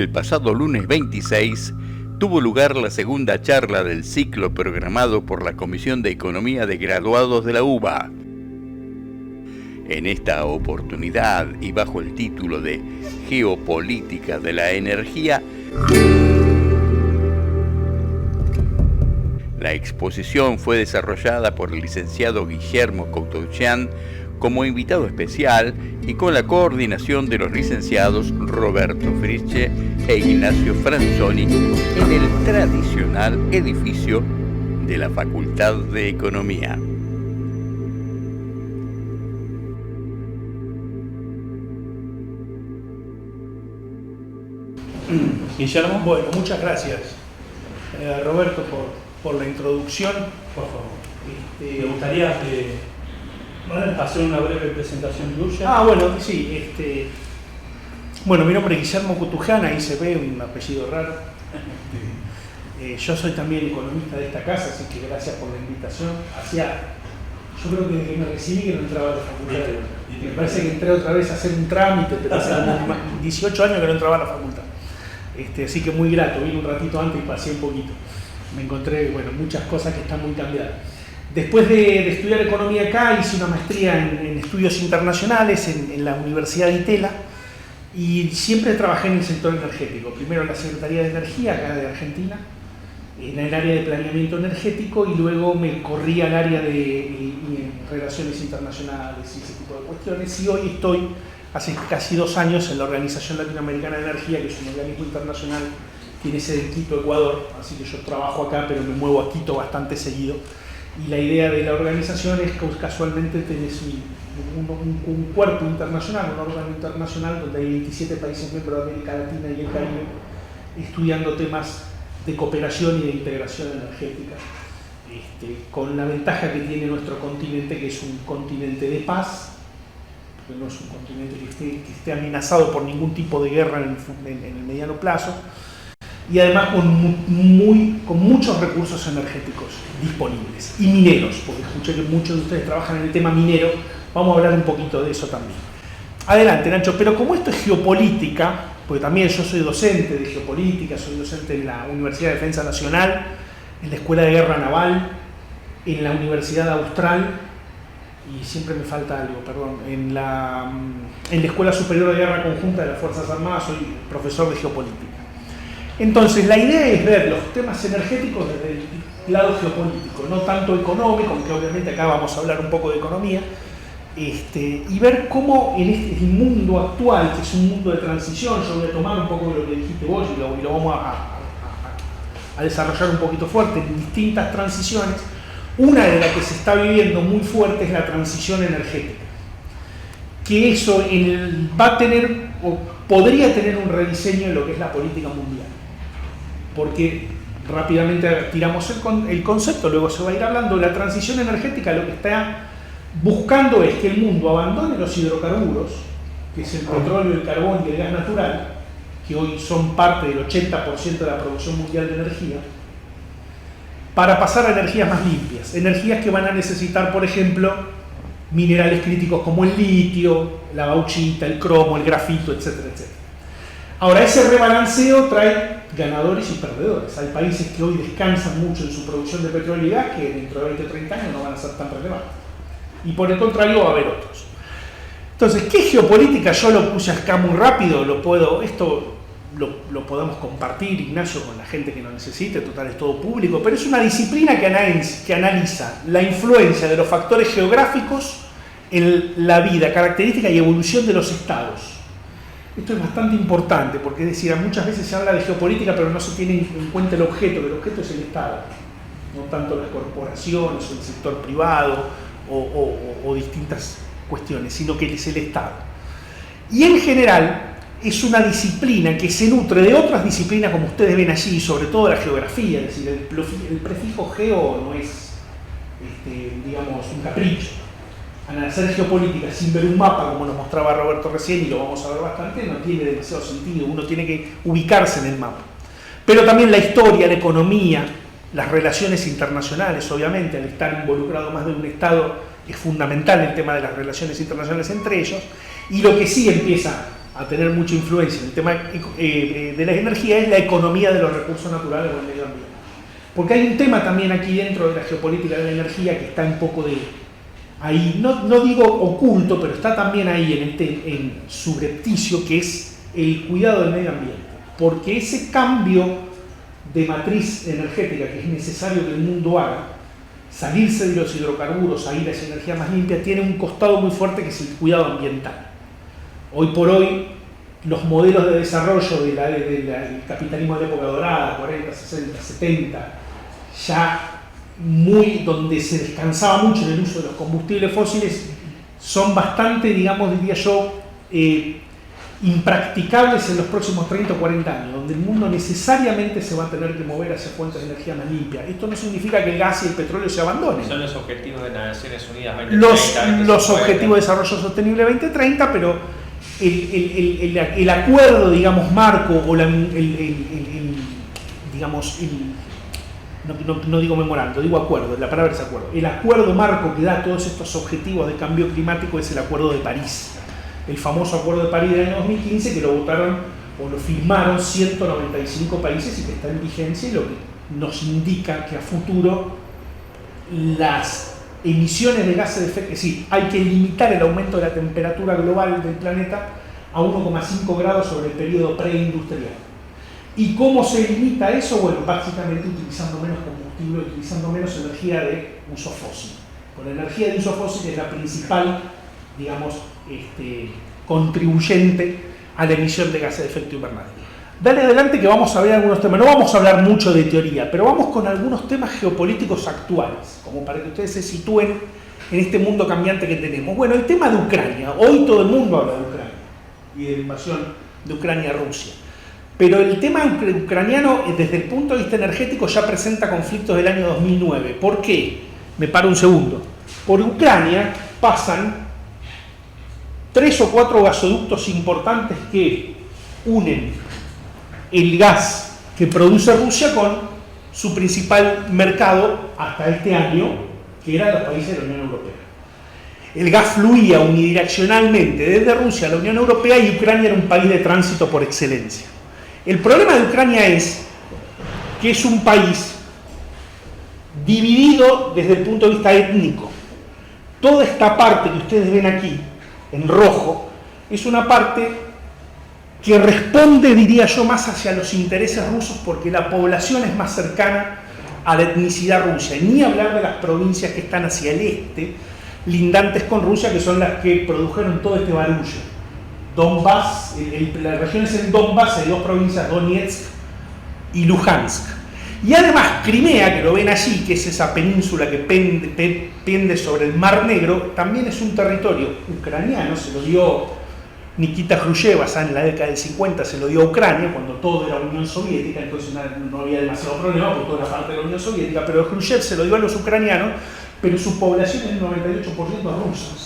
El pasado lunes 26 tuvo lugar la segunda charla del ciclo programado por la Comisión de Economía de Graduados de la UBA. En esta oportunidad y bajo el título de Geopolítica de la Energía, la exposición fue desarrollada por el licenciado Guillermo Coutouchian como invitado especial y con la coordinación de los licenciados Roberto Fritzsche e Ignacio Franzoni en el tradicional edificio de la Facultad de Economía. Guillermo. Bueno, muchas gracias, Roberto, por la introducción. Por favor. ¿Me gustaría hacer una breve presentación tuya? Bueno, sí. Bueno, mi nombre es Guillermo Coutouchian, ahí se ve un apellido raro. Yo soy también economista de esta casa, así que gracias por la invitación. Yo creo que desde que me recibí que no entraba a la facultad. Me parece que entré otra vez a hacer un trámite, pero hace como 18 años que no entraba a la facultad. Así que muy grato, vine un ratito antes y pasé un poquito. Me encontré, muchas cosas que están muy cambiadas. Después de estudiar economía acá, hice una maestría en estudios internacionales en la Universidad de Itela y siempre trabajé en el sector energético. Primero en la Secretaría de Energía, acá de Argentina, en el área de planeamiento energético, y luego me corrí al área de relaciones internacionales y ese tipo de cuestiones, y hoy estoy hace casi 2 años en la Organización Latinoamericana de Energía, que es un organismo internacional, tiene sede en Quito, Ecuador, así que yo trabajo acá, pero me muevo a Quito bastante seguido. Y la idea de la organización es que casualmente tenés un cuerpo internacional, un órgano internacional donde hay 27 países miembros de América Latina y el Caribe estudiando temas de cooperación y de integración energética, con la ventaja que tiene nuestro continente, que es un continente de paz, no es un continente que esté amenazado por ningún tipo de guerra en el mediano plazo, y además con muchos recursos energéticos disponibles y mineros, porque escuché que muchos de ustedes trabajan en el tema minero. Vamos a hablar un poquito de eso también. Adelante, Nacho. Pero como esto es geopolítica, porque también yo soy docente de geopolítica, soy docente en la Universidad de Defensa Nacional, en la Escuela de Guerra Naval, en la Universidad Austral, y siempre me falta algo, perdón, en la Escuela Superior de Guerra Conjunta de las Fuerzas Armadas, soy profesor de geopolítica. Entonces, la idea es ver los temas energéticos desde el lado geopolítico, no tanto económico, aunque obviamente acá vamos a hablar un poco de economía, y ver cómo en este mundo actual, que es un mundo de transición, yo voy a tomar un poco de lo que dijiste vos y lo vamos a desarrollar un poquito fuerte en distintas transiciones. Una de las que se está viviendo muy fuerte es la transición energética, que eso va a tener, o podría tener, un rediseño en lo que es la política mundial, porque rápidamente tiramos el concepto, luego se va a ir hablando. La transición energética lo que está buscando es que el mundo abandone los hidrocarburos, que es el petróleo, el carbón y el gas natural, que hoy son parte del 80% de la producción mundial de energía, para pasar a energías más limpias, energías que van a necesitar, por ejemplo, minerales críticos como el litio, la bauxita, el cromo, el grafito, etcétera, etcétera. Ahora, ese rebalanceo trae ganadores y perdedores. Hay países que hoy descansan mucho en su producción de petróleo y gas, que dentro de 20 o 30 años no van a ser tan relevantes. Y por el contrario va a haber otros. Entonces, ¿qué geopolítica? Yo lo puse acá muy rápido, esto lo podemos compartir, Ignacio, con la gente que lo necesite, total es todo público, pero es una disciplina que analiza la influencia de los factores geográficos en la vida, característica y evolución de los estados. Esto es bastante importante, porque es decir, muchas veces se habla de geopolítica, pero no se tiene en cuenta el objeto, que el objeto es el Estado, no tanto las corporaciones o el sector privado o distintas cuestiones, sino que es el Estado. Y en general es una disciplina que se nutre de otras disciplinas, como ustedes ven allí, sobre todo la geografía, es decir, el prefijo geo no es, digamos, un capricho. Al hacer geopolítica sin ver un mapa, como nos mostraba Roberto recién, y lo vamos a ver bastante, no tiene demasiado sentido, uno tiene que ubicarse en el mapa. Pero también la historia, la economía, las relaciones internacionales, obviamente, al estar involucrado más de un Estado, es fundamental el tema de las relaciones internacionales entre ellos, y lo que sí empieza a tener mucha influencia en el tema de la energía es la economía de los recursos naturales o el medio ambiente. Porque hay un tema también aquí dentro de la geopolítica de la energía que está un poco de ahí, no digo oculto, pero está también ahí en subrepticio, que es el cuidado del medio ambiente. Porque ese cambio de matriz energética que es necesario que el mundo haga, salirse de los hidrocarburos a ir a esa energía más limpia, tiene un costado muy fuerte que es el cuidado ambiental. Hoy por hoy, los modelos de desarrollo del capitalismo de la época dorada, 40, 60, 70, ya donde se descansaba mucho en el uso de los combustibles fósiles, son bastante, digamos, diría yo, impracticables en los próximos 30 o 40 años, donde el mundo necesariamente se va a tener que mover hacia fuentes de energía más limpia. Esto no significa que el gas y el petróleo se abandonen. Son los objetivos de las Naciones Unidas 2030. Los objetivos de desarrollo sostenible 2030, pero el acuerdo, digamos, marco, o no digo memorando, digo acuerdo, la palabra es acuerdo. El acuerdo marco que da todos estos objetivos de cambio climático es el Acuerdo de París. El famoso Acuerdo de París del año 2015, que lo votaron o lo firmaron 195 países y que está en vigencia, y lo que nos indica que a futuro las emisiones de gases de efecto, es decir, hay que limitar el aumento de la temperatura global del planeta a 1,5 grados sobre el periodo preindustrial. ¿Y cómo se limita eso? Bueno, básicamente utilizando menos combustible, utilizando menos energía de uso fósil. Con la energía de uso fósil es la principal, digamos, contribuyente a la emisión de gases de efecto invernadero. Dale adelante que vamos a ver algunos temas. No vamos a hablar mucho de teoría, pero vamos con algunos temas geopolíticos actuales, como para que ustedes se sitúen en este mundo cambiante que tenemos. Bueno, el tema de Ucrania. Hoy todo el mundo habla de Ucrania y de la invasión de Ucrania a Rusia. Pero el tema ucraniano, desde el punto de vista energético, ya presenta conflictos del año 2009. ¿Por qué? Me paro un segundo. Por Ucrania pasan 3 o 4 gasoductos importantes que unen el gas que produce Rusia con su principal mercado hasta este año, que eran los países de la Unión Europea. El gas fluía unidireccionalmente desde Rusia a la Unión Europea y Ucrania era un país de tránsito por excelencia. El problema de Ucrania es que es un país dividido desde el punto de vista étnico. Toda esta parte que ustedes ven aquí, en rojo, es una parte que responde, diría yo, más hacia los intereses rusos porque la población es más cercana a la etnicidad rusa. Y ni hablar de las provincias que están hacia el este, lindantes con Rusia, que son las que produjeron todo este barullo. Donbass, las regiones en Donbass hay 2 provincias, Donetsk y Luhansk. Y además Crimea, que lo ven allí, que es esa península que pende sobre el Mar Negro, también es un territorio ucraniano. Se lo dio Nikita Khrushchev en la década del 50, se lo dio a Ucrania cuando todo era Unión Soviética, entonces no había demasiado problema porque todo era parte de la Unión Soviética, pero Khrushchev se lo dio a los ucranianos, pero su población es el 98% rusa.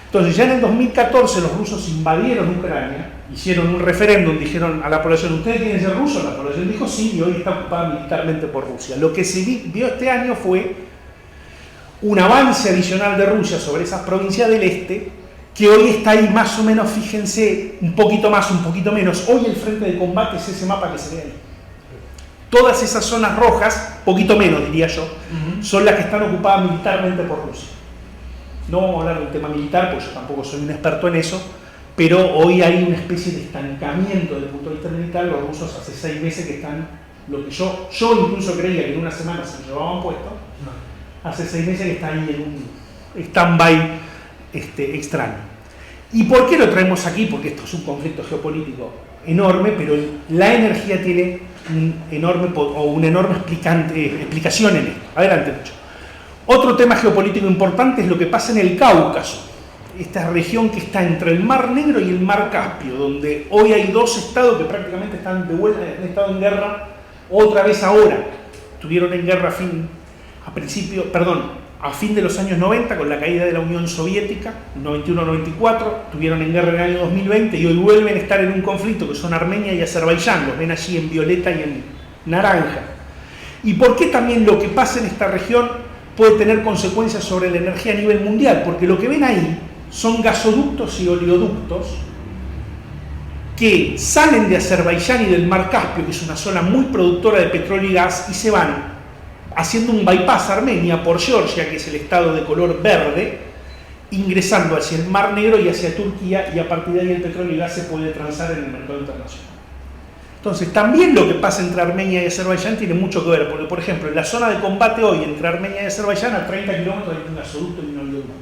Entonces ya en el 2014 los rusos invadieron Ucrania, hicieron un referéndum, dijeron a la población: ¿ustedes quieren ser rusos? La población dijo sí, y hoy está ocupada militarmente por Rusia. Lo que se vio este año fue un avance adicional de Rusia sobre esas provincias del este, que hoy está ahí más o menos, fíjense, un poquito más, un poquito menos. Hoy el frente de combate es ese mapa que se ve ahí. Todas esas zonas rojas, poquito menos diría yo, son las que están ocupadas militarmente por Rusia. No vamos a hablar del tema militar, porque yo tampoco soy un experto en eso, pero hoy hay una especie de estancamiento desde el punto de vista militar. Los rusos hace 6 meses que están, lo que yo incluso creía que en una semana se lo llevaban puesto, hace 6 meses que están ahí en un stand-by extraño. ¿Y por qué lo traemos aquí? Porque esto es un conflicto geopolítico enorme, pero la energía tiene una enorme explicación en esto. Adelante, Lucho. Otro tema geopolítico importante es lo que pasa en el Cáucaso, esta región que está entre el Mar Negro y el Mar Caspio, donde hoy hay 2 estados que prácticamente están de vuelta, han estado en guerra otra vez ahora. Estuvieron en guerra a fin de los años 90 con la caída de la Unión Soviética, 91-94, estuvieron en guerra en el año 2020 y hoy vuelven a estar en un conflicto, que son Armenia y Azerbaiyán, los ven allí en violeta y en naranja. ¿Y por qué también lo que pasa en esta región puede tener consecuencias sobre la energía a nivel mundial? Porque lo que ven ahí son gasoductos y oleoductos que salen de Azerbaiyán y del Mar Caspio, que es una zona muy productora de petróleo y gas, y se van haciendo un bypass a Armenia por Georgia, que es el estado de color verde, ingresando hacia el Mar Negro y hacia Turquía, y a partir de ahí el petróleo y gas se puede transar en el mercado internacional. Entonces, también lo que pasa entre Armenia y Azerbaiyán tiene mucho que ver, porque, por ejemplo, en la zona de combate hoy entre Armenia y Azerbaiyán, a 30 kilómetros hay un gasoducto y un oleoducto.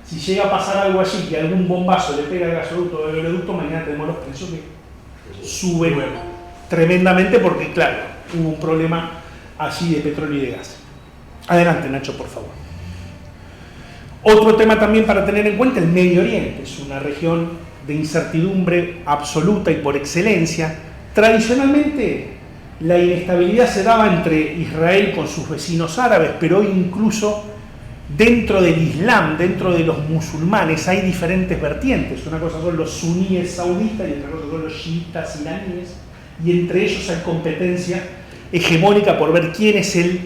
Si llega a pasar algo allí, que algún bombazo le pega al gasoducto o al oleoducto, mañana tenemos los precios que suben tremendamente, porque, claro, hubo un problema allí de petróleo y de gas. Adelante, Nacho, por favor. Otro tema también para tener en cuenta, el Medio Oriente. Es una región de incertidumbre absoluta y por excelencia. Tradicionalmente, la inestabilidad se daba entre Israel con sus vecinos árabes, pero hoy incluso dentro del Islam, dentro de los musulmanes, hay diferentes vertientes. Una cosa son los suníes sauditas y otra cosa son los chiitas iraníes, y entre ellos hay competencia hegemónica por ver quién es el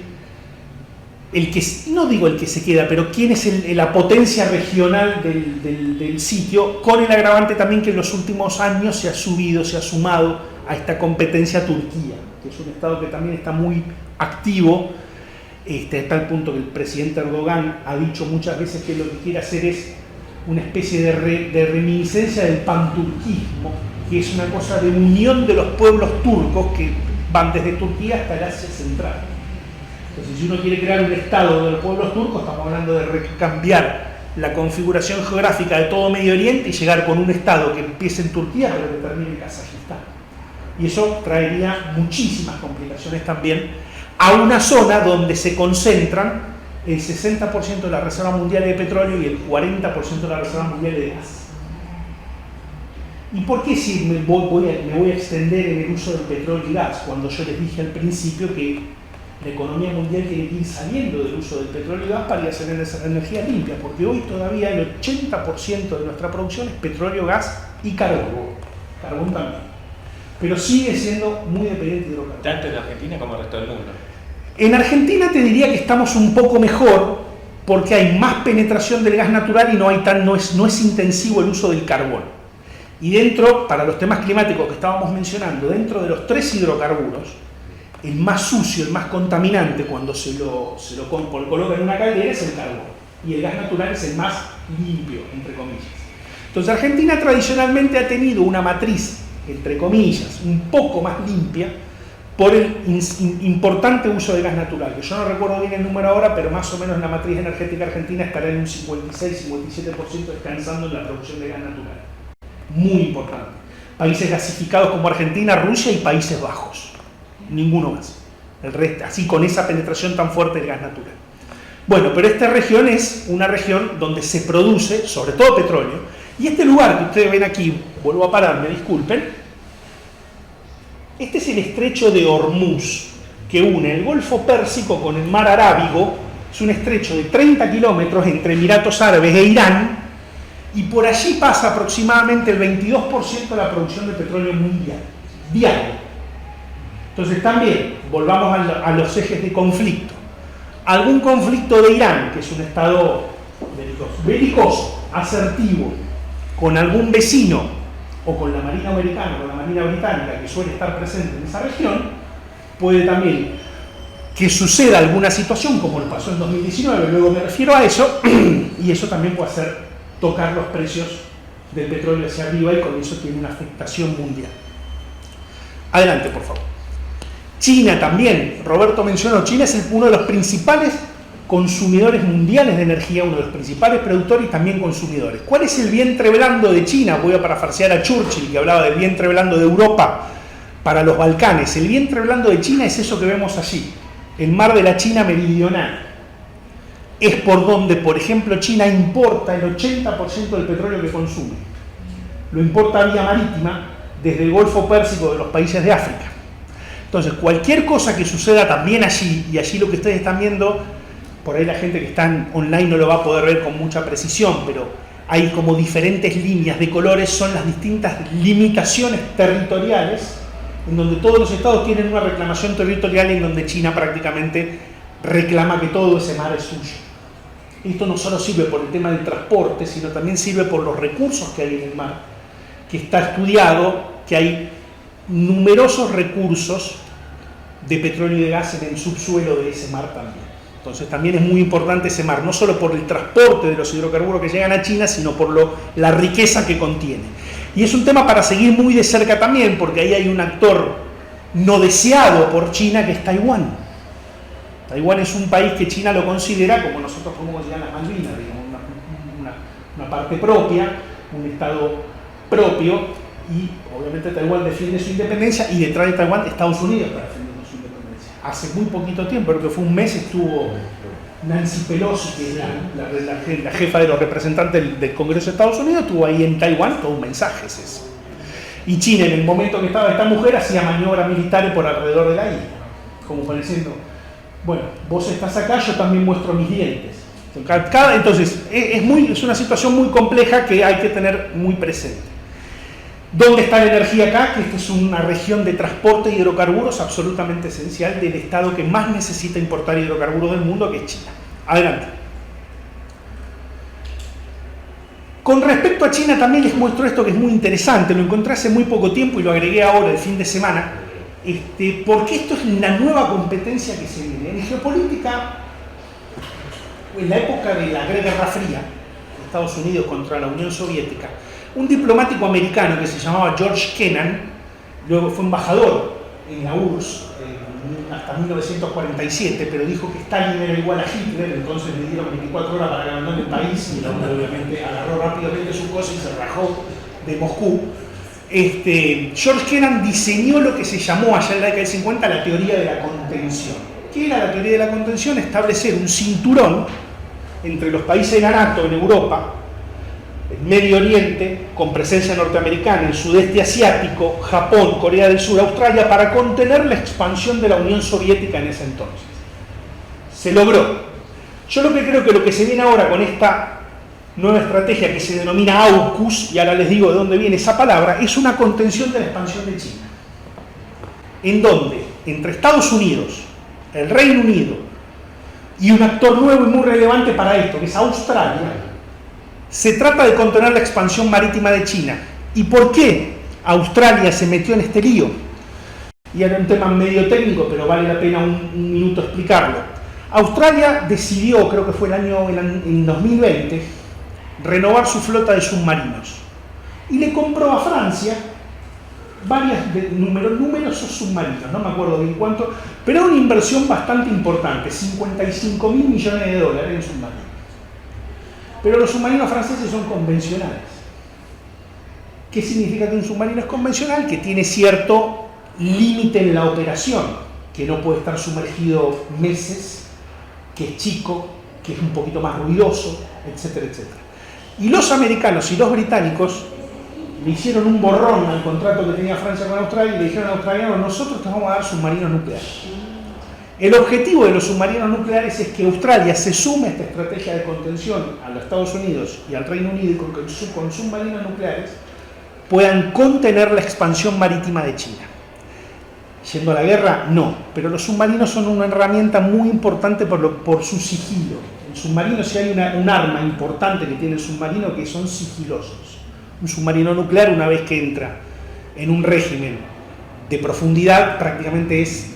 que, no digo el que se queda, pero quién es la potencia regional del sitio, con el agravante también que en los últimos años se ha sumado a esta competencia Turquía, que es un estado que también está muy activo, hasta el punto que el presidente Erdogan ha dicho muchas veces que lo que quiere hacer es una especie de reminiscencia del panturquismo, que es una cosa de unión de los pueblos turcos que van desde Turquía hasta el Asia Central. Entonces, si uno quiere crear un estado de los pueblos turcos, estamos hablando de cambiar la configuración geográfica de todo Medio Oriente y llegar con un estado que empiece en Turquía pero que termine en Kazajistán. Y eso traería muchísimas complicaciones también a una zona donde se concentran el 60% de la reserva mundial de petróleo y el 40% de la reserva mundial de gas. ¿Y por qué si me voy a extender en el uso del petróleo y gas? Cuando yo les dije al principio que la economía mundial tiene que ir saliendo del uso del petróleo y gas para ir a hacer energía limpia, porque hoy todavía el 80% de nuestra producción es petróleo, gas y carbón. Carbón también. Pero sigue siendo muy dependiente de hidrocarburos. Tanto en Argentina como en el resto del mundo. En Argentina te diría que estamos un poco mejor porque hay más penetración del gas natural y no es intensivo el uso del carbón. Y dentro, para los temas climáticos que estábamos mencionando, dentro de los 3 hidrocarburos, el más sucio, el más contaminante cuando se lo coloca en una caldera es el carbón. Y el gas natural es el más limpio, entre comillas. Entonces Argentina tradicionalmente ha tenido una matriz, entre comillas, un poco más limpia, por el importante uso de gas natural, que yo no recuerdo bien el número ahora, pero más o menos la matriz energética argentina estará en un 56-57% descansando en la producción de gas natural. Muy importante. Países gasificados como Argentina, Rusia y Países Bajos. Ninguno más. El resto, así con esa penetración tan fuerte del gas natural. Bueno, pero esta región es una región donde se produce, sobre todo petróleo, y este lugar que ustedes ven aquí, vuelvo a pararme, disculpen, este es el estrecho de Hormuz, que une el Golfo Pérsico con el Mar Arábigo. Es un estrecho de 30 kilómetros entre Emiratos Árabes e Irán, y por allí pasa aproximadamente el 22% de la producción de petróleo mundial, diario. Entonces también, volvamos a los ejes de conflicto. Algún conflicto de Irán, que es un estado belicoso, asertivo, con algún vecino, o con la Marina Americana, con la Marina Británica, que suele estar presente en esa región, puede también que suceda alguna situación, como lo pasó en 2019, luego me refiero a eso, y eso también puede hacer tocar los precios del petróleo hacia arriba, y con eso tiene una afectación mundial. Adelante, por favor. China también, Roberto mencionó, China es uno de los principales consumidores mundiales de energía, uno de los principales productores y también consumidores. ¿Cuál es el vientre blando de China? Voy a parafrasear a Churchill, que hablaba del vientre blando de Europa para los Balcanes. El vientre blando de China es eso que vemos allí, el mar de la China meridional. Es por donde, por ejemplo, China importa el 80% del petróleo que consume. Lo importa vía marítima desde el Golfo Pérsico de los países de África. Entonces, cualquier cosa que suceda también allí, y allí lo que ustedes están viendo, por ahí la gente que está online no lo va a poder ver con mucha precisión, pero hay como diferentes líneas de colores, son las distintas limitaciones territoriales, en donde todos los estados tienen una reclamación territorial y en donde China prácticamente reclama que todo ese mar es suyo. Esto no solo sirve por el tema del transporte, sino también sirve por los recursos que hay en el mar, que está estudiado que hay numerosos recursos de petróleo y de gas en el subsuelo de ese mar también. Entonces también es muy importante ese mar, no solo por el transporte de los hidrocarburos que llegan a China, sino por la riqueza que contiene. Y es un tema para seguir muy de cerca también, porque ahí hay un actor no deseado por China, que es Taiwán. Taiwán es un país que China lo considera, como nosotros podemos decir las Malvinas, digamos, una parte propia, un estado propio, y obviamente Taiwán defiende su independencia, y detrás de Taiwán Estados Unidos está defendiendo su independencia. Hace muy poquito tiempo, creo que fue un mes, estuvo Nancy Pelosi, que es la jefa de los representantes del Congreso de Estados Unidos, estuvo ahí en Taiwán, todo un mensaje es eso. Y China, en el momento que estaba esta mujer, hacía maniobras militares por alrededor de la isla, como pareciendo, bueno, vos estás acá, yo también muestro mis dientes. Entonces, es una situación muy compleja que hay que tener muy presente. ¿Dónde está la energía acá? Que esta es una región de transporte de hidrocarburos absolutamente esencial del estado que más necesita importar hidrocarburos del mundo, que es China. Adelante. Con respecto a China también les muestro esto que es muy interesante, lo encontré hace muy poco tiempo y lo agregué ahora el fin de semana, porque esto es la nueva competencia que se viene. En geopolítica, en la época de la Guerra Fría, Estados Unidos contra la Unión Soviética, un diplomático americano que se llamaba George Kennan, luego fue embajador en la URSS hasta 1947, pero dijo que Stalin era igual a Hitler, entonces le dieron 24 horas para que abandone el país, y el hombre obviamente agarró rápidamente su cosa y se rajó de Moscú. George Kennan diseñó lo que se llamó allá en la década del 50 la teoría de la contención. ¿Qué era la teoría de la contención? Establecer un cinturón entre los países de la NATO en Europa, el Medio Oriente, con presencia norteamericana, el sudeste asiático, Japón, Corea del Sur, Australia, para contener la expansión de la Unión Soviética en ese entonces. Se logró. Yo lo que creo que lo que se viene ahora con esta nueva estrategia que se denomina AUKUS, y ahora les digo de dónde viene esa palabra, es una contención de la expansión de China. En donde, entre Estados Unidos, el Reino Unido y un actor nuevo y muy relevante para esto, que es Australia, se trata de contener la expansión marítima de China. ¿Y por qué Australia se metió en este lío? Y era un tema medio técnico, pero vale la pena un minuto explicarlo. Australia decidió, creo que fue en 2020, renovar su flota de submarinos. Y le compró a Francia numerosos submarinos, no me acuerdo bien cuánto, pero era una inversión bastante importante, 55.000 millones de dólares en submarinos. Pero los submarinos franceses son convencionales. ¿Qué significa que un submarino es convencional? Que tiene cierto límite en la operación, que no puede estar sumergido meses, que es chico, que es un poquito más ruidoso, etcétera, etcétera. Y los americanos y los británicos le hicieron un borrón al contrato que tenía Francia con Australia y le dijeron a australianos: nosotros te vamos a dar submarinos nucleares. El objetivo de los submarinos nucleares es que Australia se sume a esta estrategia de contención a los Estados Unidos y al Reino Unido, y con submarinos nucleares puedan contener la expansión marítima de China. Yendo a la guerra, no, pero los submarinos son una herramienta muy importante por su sigilo. El submarino, si hay un arma importante que tiene el submarino, que son sigilosos. Un submarino nuclear, una vez que entra en un régimen de profundidad, prácticamente es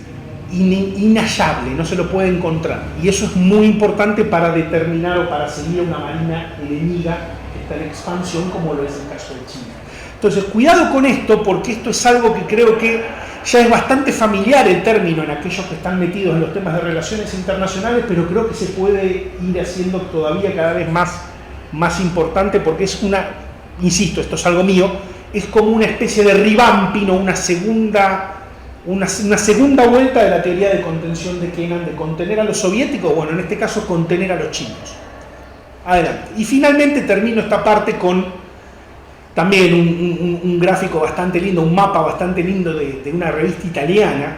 inhallable, no se lo puede encontrar, y eso es muy importante para determinar o para seguir a una marina enemiga que está en expansión, como lo es el caso de China. Entonces, cuidado con esto, porque esto es algo que creo que ya es bastante familiar el término en aquellos que están metidos en los temas de relaciones internacionales, pero creo que se puede ir haciendo todavía cada vez más importante, porque es insisto, esto es algo mío, es como una especie de revamping o una segunda vuelta de la teoría de contención de Kennan, de contener a los soviéticos, bueno, en este caso contener a los chinos. Adelante. Y finalmente termino esta parte con también un gráfico bastante lindo, un mapa bastante lindo de una revista italiana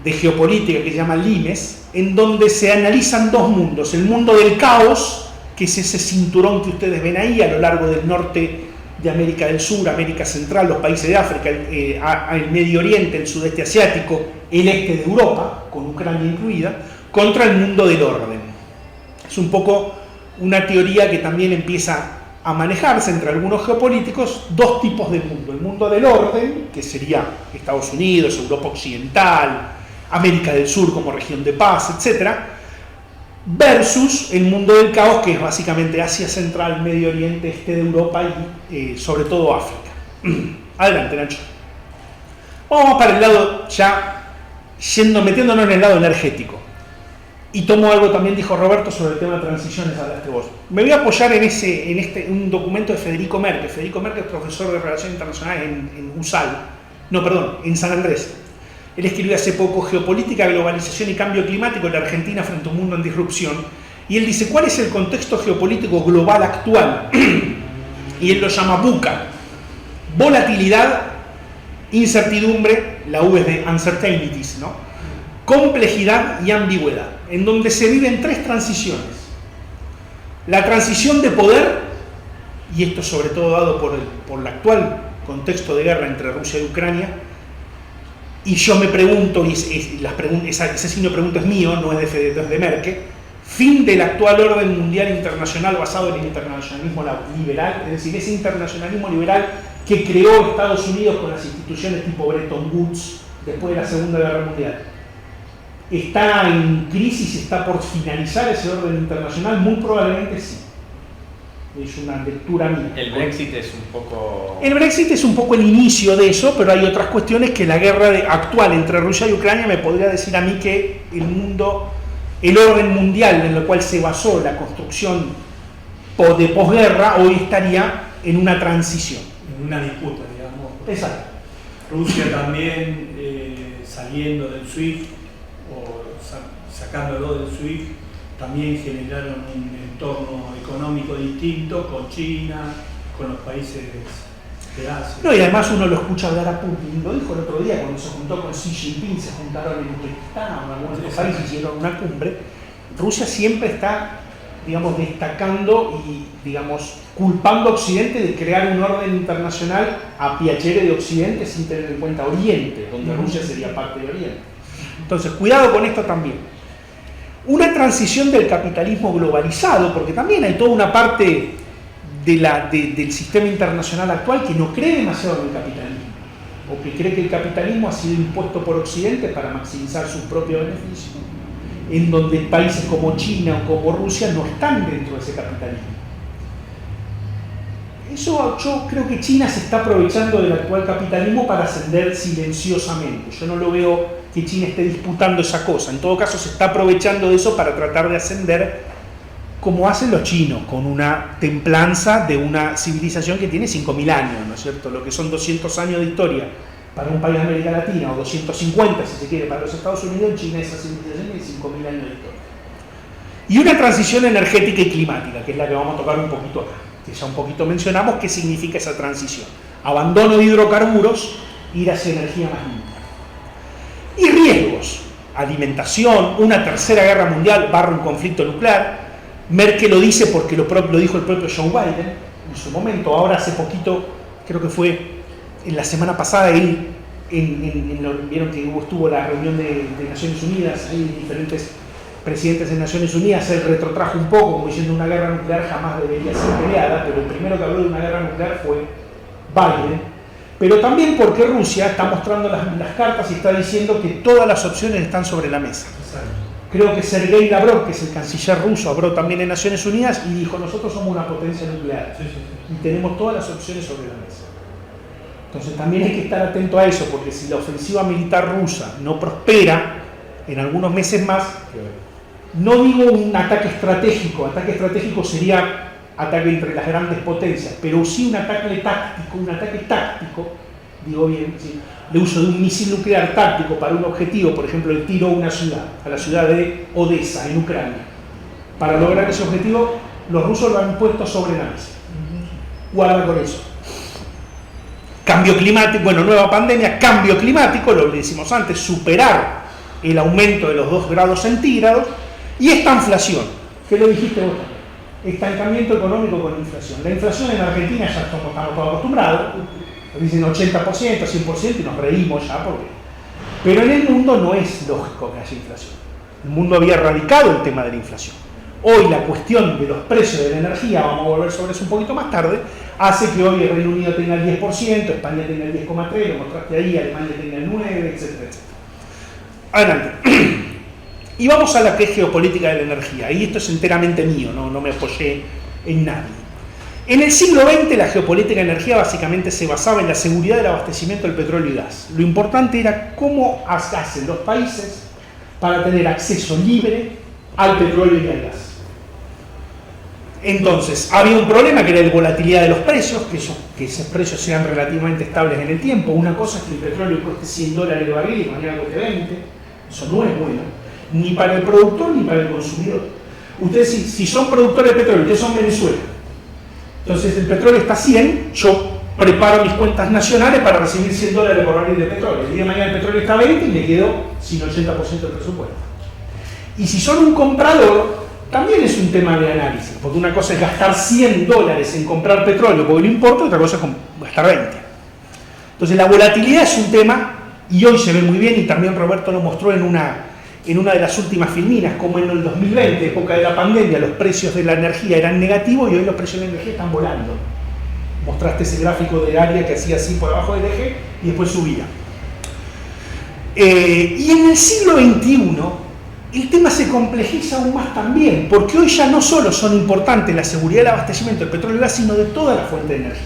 de geopolítica que se llama Limes, en donde se analizan dos mundos: el mundo del caos, que es ese cinturón que ustedes ven ahí a lo largo del norte de América del Sur, América Central, los países de África, el Medio Oriente, el sudeste asiático, el este de Europa, con Ucrania incluida, contra el mundo del orden. Es un poco una teoría que también empieza a manejarse entre algunos geopolíticos dos tipos de mundo. El mundo del orden, que sería Estados Unidos, Europa Occidental, América del Sur como región de paz, etc., versus el mundo del caos, que es básicamente Asia Central, Medio Oriente, este de Europa y sobre todo África. Adelante, Nacho. Vamos para el lado ya, metiéndonos en el lado energético. Y tomo algo también dijo Roberto sobre el tema de transiciones, hablaste vos. Me voy a apoyar en un documento de Federico Merkel. Federico Merkel es profesor de Relaciones Internacionales en USAL, en San Andrés. Él escribió hace poco Geopolítica, Globalización y Cambio Climático en la Argentina frente a un mundo en disrupción. Y él dice, ¿cuál es el contexto geopolítico global actual? Y él lo llama VUCA. Volatilidad, incertidumbre, la U es de uncertainties, ¿no? Complejidad y ambigüedad, en donde se viven tres transiciones. La transición de poder, y esto sobre todo dado por el actual contexto de guerra entre Rusia y Ucrania, y yo me pregunto, ese signo de pregunta es mío, no es de Merkel, fin del actual orden mundial internacional basado en el internacionalismo liberal, es decir, ese internacionalismo liberal que creó Estados Unidos con las instituciones tipo Bretton Woods después de la Segunda Guerra Mundial. ¿Está en crisis? ¿Está por finalizar ese orden internacional? Muy probablemente sí. Es una lectura mía. El Brexit es un poco... El Brexit es un poco el inicio de eso, pero hay otras cuestiones que la guerra actual entre Rusia y Ucrania me podría decir a mí que el orden mundial en el cual se basó la construcción de posguerra hoy estaría en una transición. En una disputa, digamos. Exacto. Rusia también saliendo del SWIFT o sacándolo del SWIFT, también generaron un entorno económico distinto con China, con los países de Asia. No, y además uno lo escucha hablar a Putin, lo dijo el otro día cuando se juntó con Xi Jinping, se juntaron en Uzbekistán, en algunos otros países, hicieron una cumbre. Rusia siempre está, digamos, destacando y, digamos, culpando a Occidente de crear un orden internacional a piacere de Occidente sin tener en cuenta Oriente, donde Rusia sería parte de Oriente. Entonces, cuidado con esto también. Una transición del capitalismo globalizado, porque también hay toda una parte del sistema internacional actual que no cree demasiado en el capitalismo, o que cree que el capitalismo ha sido impuesto por Occidente para maximizar su propio beneficio, en donde países como China o como Rusia no están dentro de ese capitalismo. Eso, yo creo que China se está aprovechando del actual capitalismo para ascender silenciosamente. Yo no lo veo que China esté disputando esa cosa. En todo caso, se está aprovechando de eso para tratar de ascender como hacen los chinos, con una templanza de una civilización que tiene 5.000 años, ¿no es cierto? Lo que son 200 años de historia para un país de América Latina, o 250 si se quiere para los Estados Unidos, en China esa civilización tiene 5.000 años de historia. Y una transición energética y climática, que es la que vamos a tocar un poquito acá, que ya un poquito mencionamos qué significa esa transición. Abandono de hidrocarburos, ir hacia energía más limpia. Y riesgos, alimentación, una tercera guerra mundial / un conflicto nuclear. Merkel lo dice porque lo dijo el propio Joe Biden en su momento. Ahora hace poquito, creo que fue en la semana pasada, él, vieron que estuvo la reunión de Naciones Unidas, hay diferentes presidentes de Naciones Unidas, él retrotrajo un poco, como diciendo una guerra nuclear jamás debería ser peleada, pero el primero que habló de una guerra nuclear fue Biden. Pero también porque Rusia está mostrando las cartas y está diciendo que todas las opciones están sobre la mesa. Exacto. Creo que Sergei Lavrov, que es el canciller ruso, habló también en Naciones Unidas y dijo, nosotros somos una potencia nuclear y tenemos todas las opciones sobre la mesa. Entonces también hay que estar atento a eso, porque si la ofensiva militar rusa no prospera en algunos meses más, no digo un ataque estratégico sería ataque entre las grandes potencias, pero sí un ataque táctico, digo bien, ¿sí? De uso de un misil nuclear táctico para un objetivo, por ejemplo, el tiro a una ciudad, a la ciudad de Odessa, en Ucrania. Para lograr ese objetivo, los rusos lo han puesto sobre la mesa. Guarda con eso. Cambio climático, nueva pandemia, cambio climático, lo decimos antes, superar el aumento de los 2 grados centígrados, y esta inflación, que lo dijiste vos también. Estancamiento económico con inflación. La inflación en Argentina ya estamos todos acostumbrados, dicen 80%, 100% y nos reímos ya porque... Pero en el mundo no es lógico que haya inflación. El mundo había erradicado el tema de la inflación. Hoy la cuestión de los precios de la energía, vamos a volver sobre eso un poquito más tarde, hace que hoy el Reino Unido tenga el 10%, España tenga el 10,3%, lo mostraste ahí, Alemania tenga el 9%, etcétera, etcétera. Adelante. Y vamos a la que es geopolítica de la energía, y esto es enteramente mío, no me apoyé en nadie. En el siglo XX la geopolítica de energía básicamente se basaba en la seguridad del abastecimiento del petróleo y gas. Lo importante era cómo hacen los países para tener acceso libre al petróleo y al gas. Entonces, había un problema que era la volatilidad de los precios, que esos precios sean relativamente estables en el tiempo. Una cosa es que el petróleo cueste $100 el barril y mañana cueste 20. Eso no es bueno, ni para el productor ni para el consumidor. Ustedes, si son productores de petróleo, ustedes son Venezuela. Entonces, el petróleo está a 100, yo preparo mis cuentas nacionales para recibir $100 por barril de petróleo. El día de mañana el petróleo está a 20 y me quedo sin 80% del presupuesto. Y si son un comprador, también es un tema de análisis, porque una cosa es gastar $100 en comprar petróleo porque lo importa, otra cosa es gastar 20. Entonces la volatilidad es un tema, y hoy se ve muy bien, y también Roberto lo mostró en una de las últimas filminas, como en el 2020, época de la pandemia, los precios de la energía eran negativos y hoy los precios de la energía están volando. Mostraste ese gráfico del área que hacía así por abajo del eje y después subía. Y en el siglo XXI, el tema se complejiza aún más también, porque hoy ya no solo son importantes la seguridad del abastecimiento del petróleo y gas, sino de toda la fuente de energía.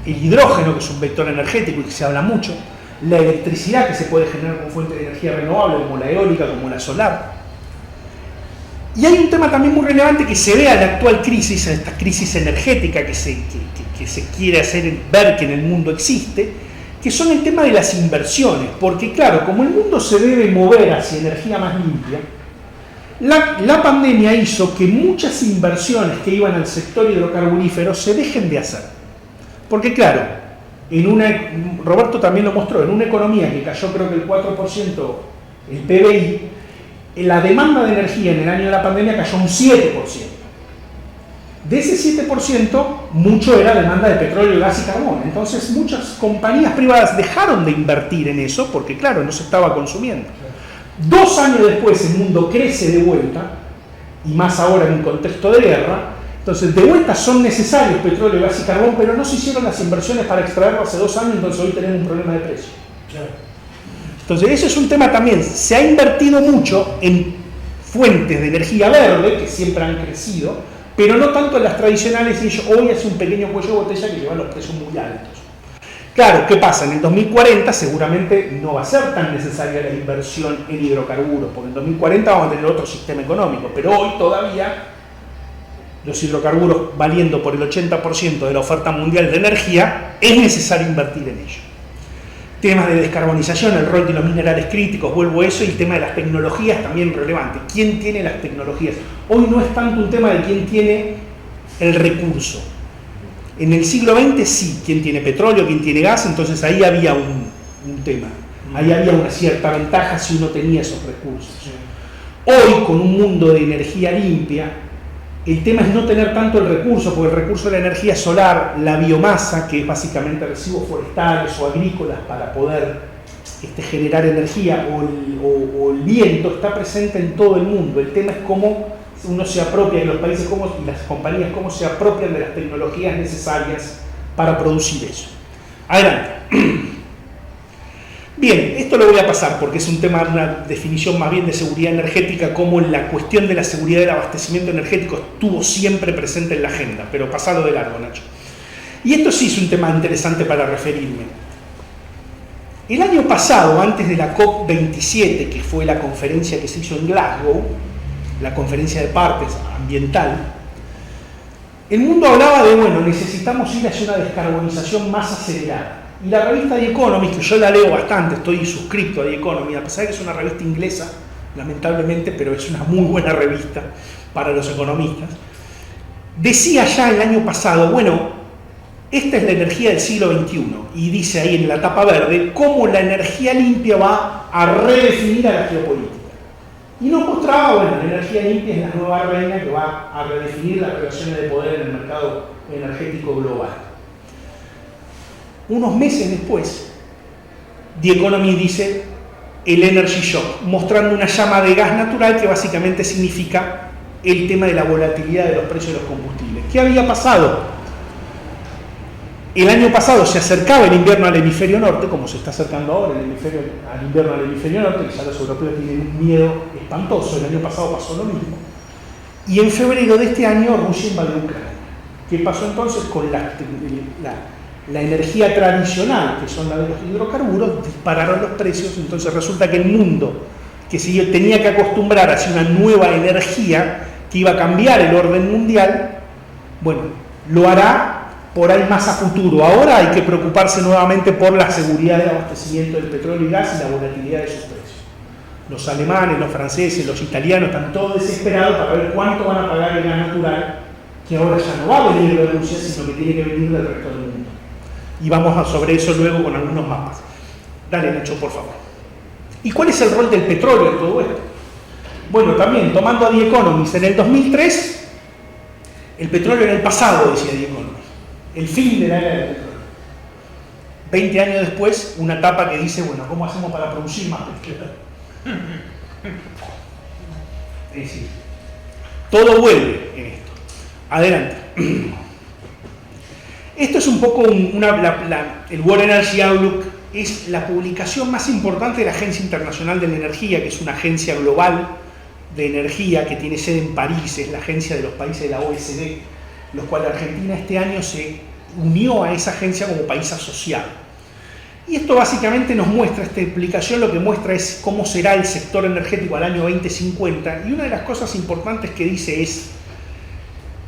El hidrógeno, que es un vector energético y que se habla mucho, la electricidad que se puede generar como fuente de energía renovable, como la eólica, como la solar. Y hay un tema también muy relevante que se ve a la actual crisis, a esta crisis energética que se quiere hacer ver que en el mundo existe, que son el tema de las inversiones, porque claro, como el mundo se debe mover hacia energía más limpia, la pandemia hizo que muchas inversiones que iban al sector hidrocarburífero se dejen de hacer. Porque claro, Roberto también lo mostró, en una economía que cayó creo que el 4% el PBI, la demanda de energía en el año de la pandemia cayó un 7%. De ese 7%, mucho era demanda de petróleo, gas y carbón. Entonces, muchas compañías privadas dejaron de invertir en eso porque, claro, no se estaba consumiendo. 2 años después, el mundo crece de vuelta, y más ahora en un contexto de guerra. Entonces, de vuelta son necesarios petróleo, gas y carbón, pero no se hicieron las inversiones para extraerlo hace 2 años, entonces hoy tenemos un problema de precio. Entonces, eso es un tema también. Se ha invertido mucho en fuentes de energía verde, que siempre han crecido, pero no tanto en las tradicionales, y hoy es un pequeño cuello de botella que lleva los precios muy altos. Claro, ¿qué pasa? En el 2040 seguramente no va a ser tan necesaria la inversión en hidrocarburos, porque en 2040 vamos a tener otro sistema económico, pero hoy todavía los hidrocarburos valiendo por el 80% de la oferta mundial de energía, es necesario invertir en ello. Temas de descarbonización, el rol de los minerales críticos, vuelvo a eso, y el tema de las tecnologías también relevante. ¿Quién tiene las tecnologías? Hoy no es tanto un tema de quién tiene el recurso. En el siglo XX sí, quién tiene petróleo, quién tiene gas, entonces ahí había un tema. Ahí había una cierta ventaja si uno tenía esos recursos. Hoy, con un mundo de energía limpia, el tema es no tener tanto el recurso, porque el recurso de la energía solar, la biomasa, que es básicamente residuos forestales o agrícolas para poder generar energía, o el viento, está presente en todo el mundo. El tema es cómo uno se apropia, y los países y las compañías, cómo se apropian de las tecnologías necesarias para producir eso. Adelante. Bien, esto lo voy a pasar porque es un tema, una definición más bien de seguridad energética, como la cuestión de la seguridad del abastecimiento energético estuvo siempre presente en la agenda, pero pasado de largo, Nacho. Y esto sí es un tema interesante para referirme. El año pasado, antes de la COP27, que fue la conferencia que se hizo en Glasgow, la conferencia de partes ambiental, el mundo hablaba de, bueno, necesitamos ir hacia una descarbonización más acelerada. Y la revista The Economist, que yo la leo bastante, estoy suscrito a The Economist, a pesar de que es una revista inglesa, lamentablemente, pero es una muy buena revista para los economistas, decía ya el año pasado, bueno, esta es la energía del siglo XXI, y dice ahí en la tapa verde, cómo la energía limpia va a redefinir a la geopolítica. Y nos mostraba, bueno, la energía limpia es la nueva reina que va a redefinir las relaciones de poder en el mercado energético global. Unos meses después, The Economist dice el energy shock, mostrando una llama de gas natural que básicamente significa el tema de la volatilidad de los precios de los combustibles. ¿Qué había pasado? El año pasado se acercaba el invierno al hemisferio norte, como se está acercando ahora al invierno al hemisferio norte, que ya los europeos tienen un miedo espantoso. El año pasado pasó lo mismo. Y en febrero de este año Rusia invadió Ucrania. ¿Qué pasó entonces con la energía tradicional, que son la de los hidrocarburos? Dispararon los precios. Entonces resulta que el mundo, que tenía que acostumbrar hacia una nueva energía que iba a cambiar el orden mundial, bueno, lo hará por ahí más a futuro. Ahora hay que preocuparse nuevamente por la seguridad de abastecimiento del petróleo y gas y la volatilidad de sus precios. Los alemanes, los franceses, los italianos están todos desesperados para ver cuánto van a pagar el gas natural, que ahora ya no va a venir de Rusia, sino que tiene que venir del resto del mundo. Y vamos sobre eso luego con algunos mapas. Dale, Nacho, por favor. ¿Y cuál es el rol del petróleo en todo esto? Bueno, también, tomando a The Economist, en el 2003, el petróleo era el pasado, decía The Economist. El fin de la era del petróleo. 20 años después, una etapa que dice, bueno, ¿cómo hacemos para producir más petróleo? Es decir, todo vuelve en esto. Adelante. Esto es un poco el World Energy Outlook, es la publicación más importante de la Agencia Internacional de la Energía, que es una agencia global de energía que tiene sede en París, es la agencia de los países de la OECD, los cuales Argentina este año se unió a esa agencia como país asociado. Y esto básicamente nos muestra, esta explicación lo que muestra es cómo será el sector energético al año 2050, y una de las cosas importantes que dice es,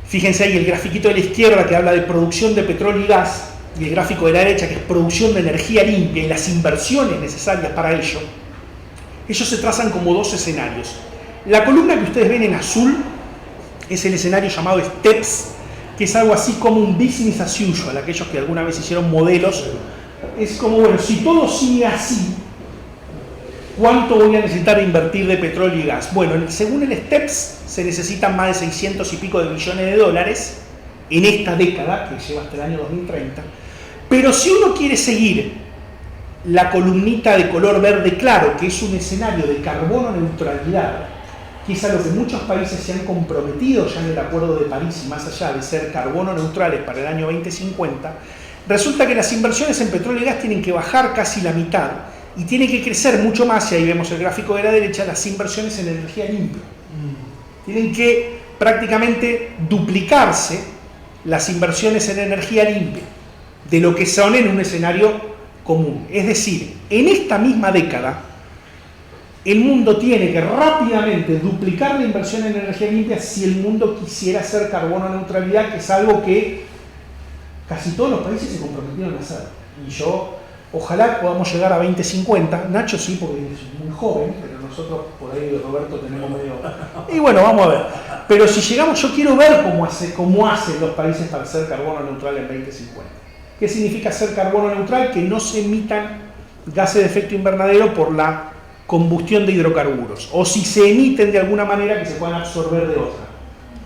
fíjense ahí el grafiquito de la izquierda que habla de producción de petróleo y gas, y el gráfico de la derecha que es producción de energía limpia y las inversiones necesarias para ello. Ellos se trazan como dos escenarios. La columna que ustedes ven en azul es el escenario llamado STEPS, que es algo así como un business as usual. Aquellos que alguna vez hicieron modelos, es como, bueno, si todo sigue así, ¿cuánto voy a necesitar de invertir de petróleo y gas? Bueno, según el STEPS, se necesitan más de 600 y pico de billones de dólares en esta década, que lleva hasta el año 2030. Pero si uno quiere seguir la columnita de color verde claro, que es un escenario de carbono neutralidad, que es a lo que muchos países se han comprometido ya en el Acuerdo de París y más allá de ser carbono neutrales para el año 2050, resulta que las inversiones en petróleo y gas tienen que bajar casi la mitad y tiene que crecer mucho más, y ahí vemos el gráfico de la derecha, las inversiones en energía limpia. Tienen que prácticamente duplicarse las inversiones en energía limpia de lo que son en un escenario común. Es decir, en esta misma década, el mundo tiene que rápidamente duplicar la inversión en energía limpia si el mundo quisiera hacer carbono neutralidad, que es algo que casi todos los países se comprometieron a hacer. Y yo, ojalá podamos llegar a 2050. Nacho sí, porque es muy joven, pero nosotros por ahí, Roberto, tenemos medio... Y bueno, vamos a ver. Pero si llegamos, yo quiero ver cómo hacen los países para hacer carbono neutral en 2050. ¿Qué significa hacer carbono neutral? Que no se emitan gases de efecto invernadero por la combustión de hidrocarburos, o si se emiten de alguna manera que se puedan absorber de otra,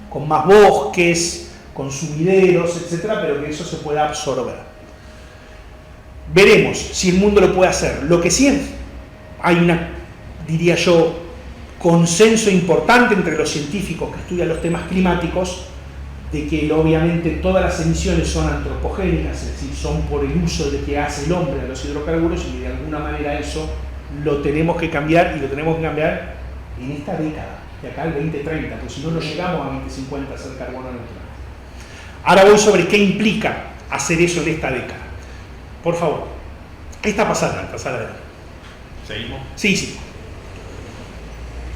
con más bosques, con sumideros, etcétera, pero que eso se pueda absorber. Veremos si el mundo lo puede hacer. Lo que sí es, hay diría yo, consenso importante entre los científicos que estudian los temas climáticos, de que obviamente todas las emisiones son antropogénicas, es decir, son por el uso de que hace el hombre a los hidrocarburos, y de alguna manera eso lo tenemos que cambiar, y lo tenemos que cambiar en esta década, de acá al 2030, porque si no, no llegamos a 2050 a hacer carbono neutral. Ahora voy sobre qué implica hacer eso en esta década. Por favor. Esta pasada. ¿Seguimos? Sí.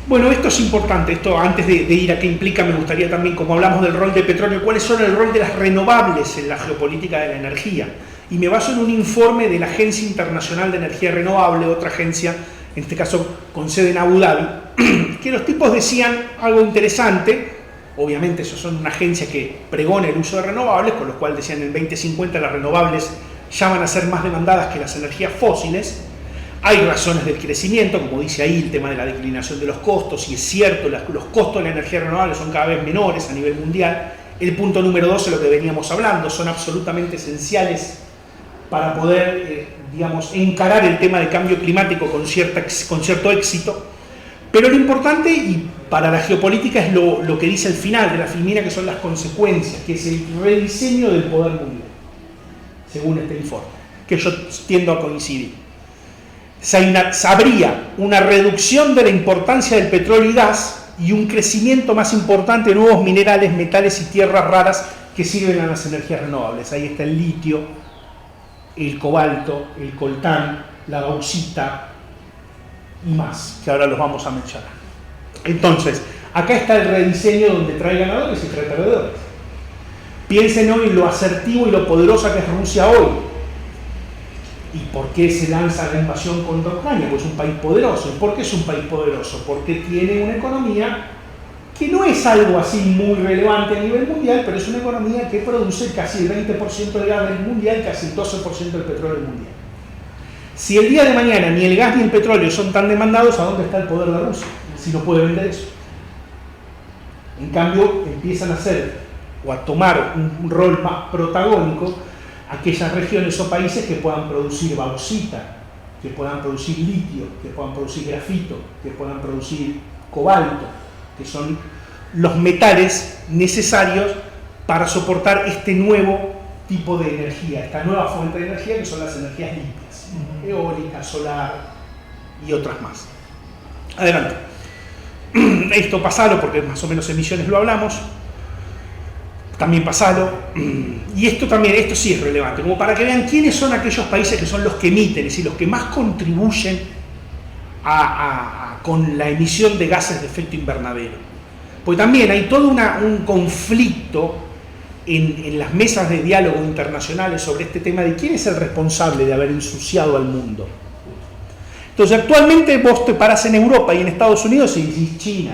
Bueno, esto es importante. Esto, antes de ir a qué implica, me gustaría también, como hablamos del rol de petróleo, ¿cuáles son el rol de las renovables en la geopolítica de la energía? Y me baso en un informe de la Agencia Internacional de Energía Renovable, otra agencia, en este caso con sede en Abu Dhabi, que los tipos decían algo interesante. Obviamente ellos son una agencia que pregona el uso de renovables, con lo cual decían en el 2050 las renovables ya van a ser más demandadas que las energías fósiles. Hay razones del crecimiento, como dice ahí, el tema de la declinación de los costos, y es cierto, los costos de la energía renovable son cada vez menores a nivel mundial. El punto número 2 es lo que veníamos hablando, son absolutamente esenciales para poder, encarar el tema de cambio climático con cierto éxito. Pero lo importante, y para la geopolítica es lo que dice el final de la filmina, que son las consecuencias, que es el rediseño del poder mundial, según este informe, que yo tiendo a coincidir. Habría una reducción de la importancia del petróleo y gas y un crecimiento más importante de nuevos minerales, metales y tierras raras que sirven a las energías renovables. Ahí está el litio, el cobalto, el coltán, la bauxita y más, que ahora los vamos a mencionar. Entonces, acá está el rediseño donde trae ganadores y trae perdedores. Piensen hoy en lo asertivo y lo poderosa que es Rusia hoy. ¿Y por qué se lanza la invasión contra Ucrania? Pues es un país poderoso. ¿Y por qué es un país poderoso? Porque tiene una economía que no es algo así muy relevante a nivel mundial, pero es una economía que produce casi el 20% del gas del mundial, casi el 12% del petróleo mundial. Si el día de mañana ni el gas ni el petróleo son tan demandados, ¿a dónde está el poder de Rusia? Si no puede vender eso. En cambio, empiezan a hacer o a tomar un rol más protagónico aquellas regiones o países que puedan producir bauxita, que puedan producir litio, que puedan producir grafito, que puedan producir cobalto, que son los metales necesarios para soportar este nuevo tipo de energía, esta nueva fuente de energía que son las energías limpias, eólica, solar y otras más. Adelante. Esto pasalo porque más o menos emisiones lo hablamos. También pasalo. Y esto sí es relevante, como para que vean quiénes son aquellos países que son los que emiten, es decir, los que más contribuyen con la emisión de gases de efecto invernadero. Porque también hay todo un conflicto en las mesas de diálogo internacionales sobre este tema de quién es el responsable de haber ensuciado al mundo. Entonces, actualmente vos te parás en Europa y en Estados Unidos y decís China,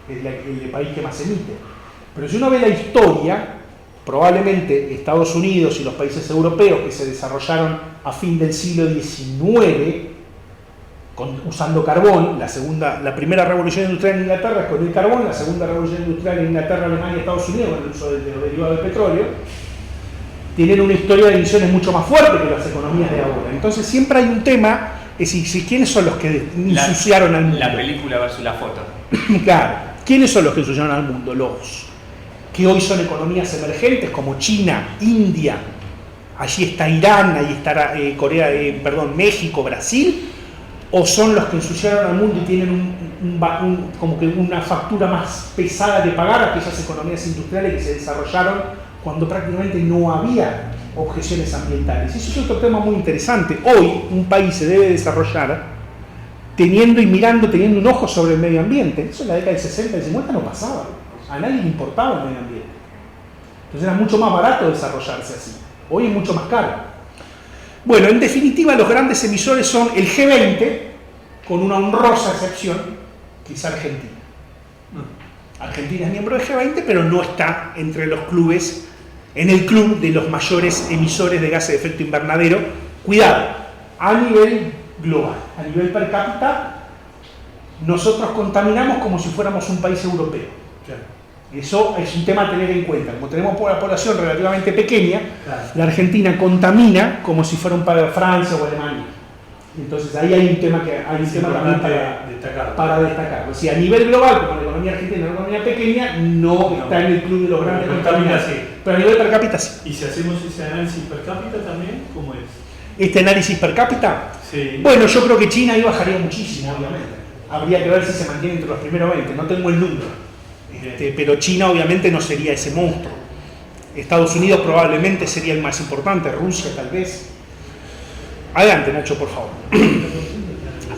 es el país que más emite. Pero si uno ve la historia, probablemente Estados Unidos y los países europeos que se desarrollaron a fin del siglo XIX, usando carbón, la primera revolución industrial en Inglaterra es con el carbón, la segunda revolución industrial en Inglaterra, Alemania y Estados Unidos con el uso de los derivados del petróleo, tienen una historia de emisiones mucho más fuerte que las economías de ahora. Entonces siempre hay un tema, es decir, ¿quiénes son los que ensuciaron al mundo? La película versus la foto. Claro, ¿quiénes son los que ensuciaron al mundo? Los que hoy son economías emergentes como China, India, allí está Irán, ahí estará México, Brasil, o son los que ensuciaron al mundo y tienen como que una factura más pesada de pagar a aquellas economías industriales que se desarrollaron cuando prácticamente no había objeciones ambientales. Eso es otro tema muy interesante. Hoy un país se debe desarrollar teniendo un ojo sobre el medio ambiente. Eso en la década del 60 y 50 no pasaba. A nadie le importaba el medio ambiente. Entonces era mucho más barato desarrollarse así. Hoy es mucho más caro. Bueno, en definitiva, los grandes emisores son el G20, con una honrosa excepción, que es Argentina. Argentina es miembro del G20, pero no está entre los clubes, en el club de los mayores emisores de gases de efecto invernadero. Cuidado, a nivel global, a nivel per cápita, nosotros contaminamos como si fuéramos un país europeo. Eso es un tema a tener en cuenta. Como tenemos una población relativamente pequeña, claro, la Argentina contamina como si fuera un país de Francia o Alemania. Entonces ahí hay un tema también para destacar. O sea, a nivel global, como la economía argentina es una economía pequeña, no está en el club de los grandes contaminantes. Sí. Pero a nivel per cápita sí. ¿Y si hacemos ese análisis per cápita también, cómo es? ¿Este análisis per cápita? Sí. Bueno, yo creo que China ahí bajaría muchísimo, obviamente. Habría que ver si se mantiene entre los primeros 20. No tengo el número. Pero China obviamente no sería ese monstruo. Estados Unidos probablemente sería el más importante, Rusia tal vez. Adelante, Nacho, por favor.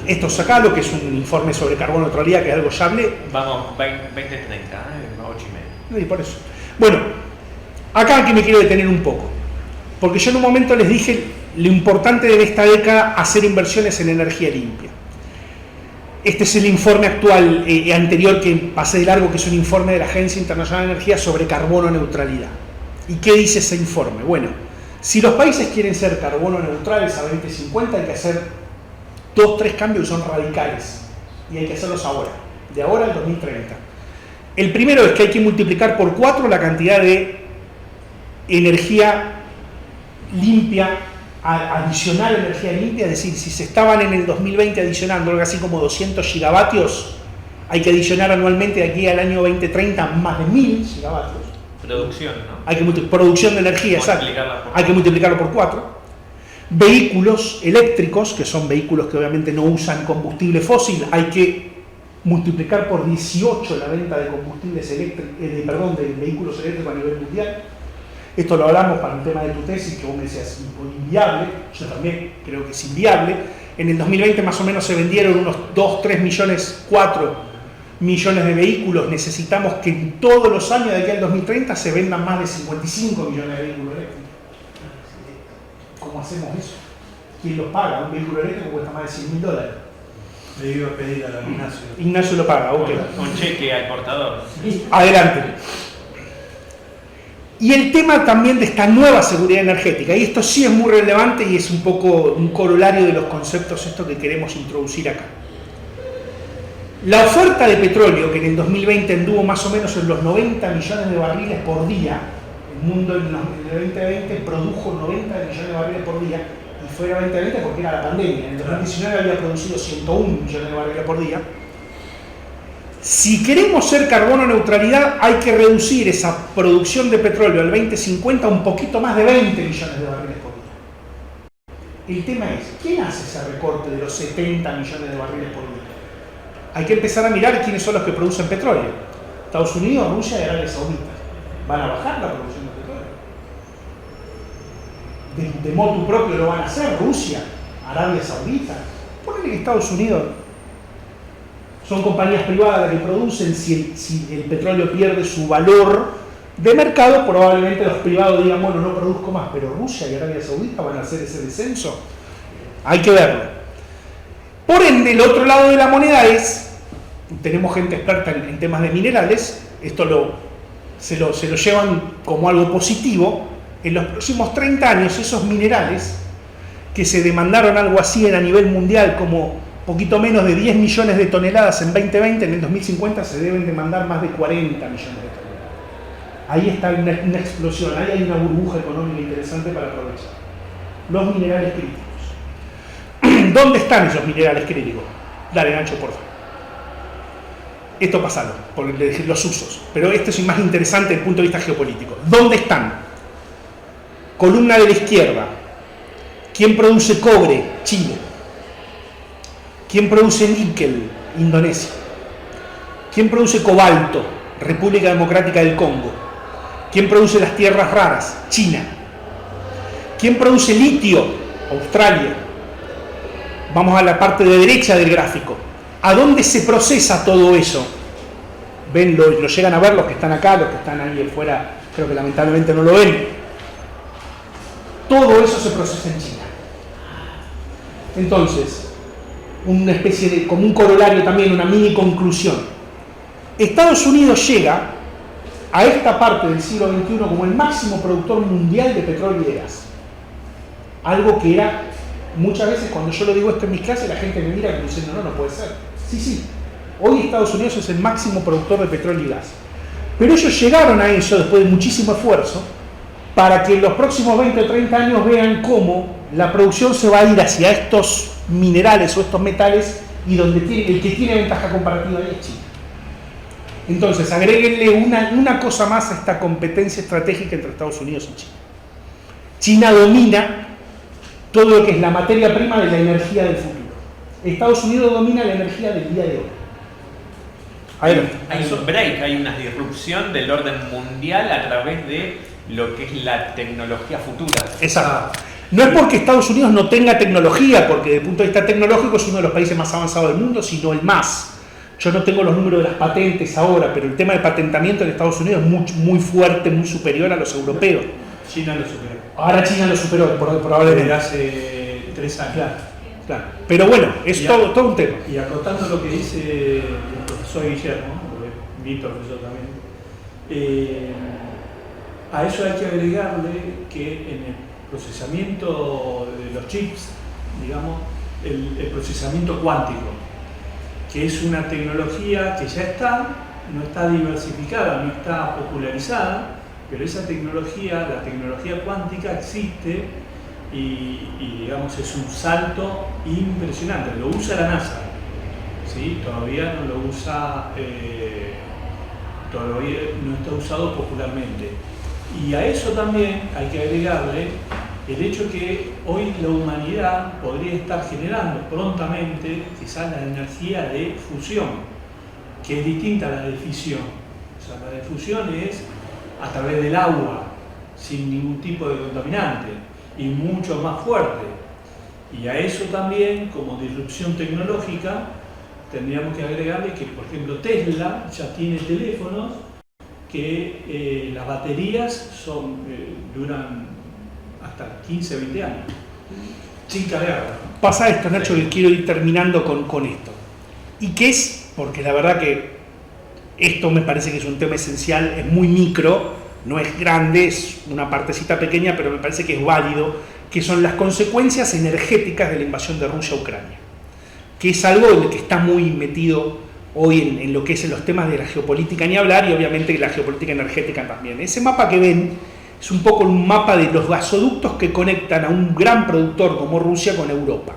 Esto sacalo, que es un informe sobre carbono neutralidad, que es algo ya hablé. Vamos, 2030, 8,5. Y por eso. Bueno, acá aquí me quiero detener un poco. Porque yo en un momento les dije lo importante de esta década hacer inversiones en energía limpia. Este es el informe actual, anterior que pasé de largo, que es un informe de la Agencia Internacional de Energía sobre carbono neutralidad. ¿Y qué dice ese informe? Bueno, si los países quieren ser carbono neutrales a 2050, hay que hacer 2-3 cambios que son radicales. Y hay que hacerlos ahora, de ahora al 2030. El primero es que hay que multiplicar por 4 la cantidad de energía limpia, adicional energía limpia, es decir, si se estaban en el 2020 adicionando algo así como 200 gigavatios, Hay que adicionar anualmente de aquí al año 2030 más de 1000 gigavatios. Producción, ¿no? Hay que producción de energía, exacto. Hay que multiplicarlo por 4. Vehículos eléctricos, que son vehículos que obviamente no usan combustible fósil, hay que multiplicar por 18 la venta de combustibles de vehículos eléctricos a nivel mundial. Esto lo hablamos para el tema de tu tesis, que vos me decías inviable. Yo también creo que es inviable. En el 2020 más o menos se vendieron unos 2, 3 millones, 4 millones de vehículos. Necesitamos que en todos los años de aquí al 2030 se vendan más de 55 millones de vehículos eléctricos. ¿Cómo hacemos eso? ¿Quién los paga? Un vehículo eléctrico cuesta más de $100.000. Le iba a pedir a Ignacio. Ignacio lo paga, ok. Con cheque al portador. Adelante. Y el tema también de esta nueva seguridad energética, y esto sí es muy relevante y es un poco un corolario de los conceptos estos que queremos introducir acá. La oferta de petróleo, que en el 2020 anduvo más o menos en los 90 millones de barriles por día, el mundo en el 2020 produjo 90 millones de barriles por día, y fue en el 2020 porque era la pandemia. En el 2019 había producido 101 millones de barriles por día. Si queremos ser carbono neutralidad, hay que reducir esa producción de petróleo al 2050 a un poquito más de 20 millones de barriles por día. El tema es, ¿quién hace ese recorte de los 70 millones de barriles por día? Hay que empezar a mirar quiénes son los que producen petróleo. Estados Unidos, Rusia y Arabia Saudita. ¿Van a bajar la producción de petróleo? De motu propio lo van a hacer Rusia, Arabia Saudita. Ponele que Estados Unidos son compañías privadas las que producen. Si el petróleo pierde su valor de mercado, probablemente los privados digan, bueno, no produzco más, pero Rusia y Arabia Saudita van a hacer ese descenso. Hay que verlo. Por ende, el otro lado de la moneda es, tenemos gente experta en temas de minerales, esto se lo llevan como algo positivo. En los próximos 30 años, esos minerales que se demandaron algo así a nivel mundial como poquito menos de 10 millones de toneladas en 2020, en el 2050 se deben demandar más de 40 millones de toneladas. Ahí está una explosión, ahí hay una burbuja económica interesante para aprovechar. Los minerales críticos. ¿Dónde están esos minerales críticos? Dale, Nacho, por favor. Esto pasalo, por los usos. Pero esto es más interesante desde el punto de vista geopolítico. ¿Dónde están? Columna de la izquierda. ¿Quién produce cobre? Chile. ¿Quién produce níquel? Indonesia. ¿Quién produce cobalto? República Democrática del Congo. ¿Quién produce las tierras raras? China. ¿Quién produce litio? Australia. Vamos a la parte de derecha del gráfico. ¿A dónde se procesa todo eso? ¿Ven? Lo llegan a ver los que están acá, los que están ahí afuera, creo que lamentablemente no lo ven. Todo eso se procesa en China. Entonces, una especie de, como un corolario también, una mini conclusión. Estados Unidos llega a esta parte del siglo XXI como el máximo productor mundial de petróleo y de gas. Algo que era, muchas veces cuando yo lo digo esto en mis clases, la gente me mira como diciendo, no puede ser. Sí. Hoy Estados Unidos es el máximo productor de petróleo y gas. Pero ellos llegaron a eso después de muchísimo esfuerzo para que en los próximos 20 o 30 años vean cómo la producción se va a ir hacia estos minerales o estos metales y donde el que tiene ventaja comparativa ahí es China. Entonces, agréguenle una cosa más a esta competencia estratégica entre Estados Unidos y China. China domina todo lo que es la materia prima de la energía del futuro. Estados Unidos domina la energía del día de hoy. Hay una disrupción del orden mundial a través de lo que es la tecnología futura. Exacto. No es porque Estados Unidos no tenga tecnología, porque desde el punto de vista tecnológico es uno de los países más avanzados del mundo, sino el más. Yo no tengo los números de las patentes ahora, pero el tema de patentamiento en Estados Unidos es muy fuerte, muy superior a los europeos. China lo superó. Ahora China lo superó, probablemente. Hace 3 años. Claro. Pero bueno, es todo un tema. Y acotando lo que dice el profesor Guillermo, porque mi profesor también, a eso hay que agregarle que en el procesamiento de los chips, digamos, el procesamiento cuántico, que es una tecnología que ya está, no está diversificada, no está popularizada, pero esa tecnología, la tecnología cuántica existe y digamos es un salto impresionante, lo usa la NASA. ¿sí? Todavía no lo usa, todavía no está usado popularmente. Y a eso también hay que agregarle el hecho que hoy la humanidad podría estar generando prontamente quizás la energía de fusión, que es distinta a la de fisión. O sea, la de fusión es a través del agua, sin ningún tipo de contaminante, y mucho más fuerte. Y a eso también, como disrupción tecnológica, tendríamos que agregarle que, por ejemplo, Tesla ya tiene teléfonos que las baterías duran hasta 15, 20 años, sin cargar. Pasa esto, Nacho, que quiero ir terminando con esto. ¿Y qué es? Porque la verdad que esto me parece que es un tema esencial, es muy micro, no es grande, es una partecita pequeña, pero me parece que es válido, que son las consecuencias energéticas de la invasión de Rusia a Ucrania, que es algo en el que está muy metido hoy en lo que es en los temas de la geopolítica ni hablar, y obviamente la geopolítica energética también. Ese mapa que ven es un poco un mapa de los gasoductos que conectan a un gran productor como Rusia con Europa.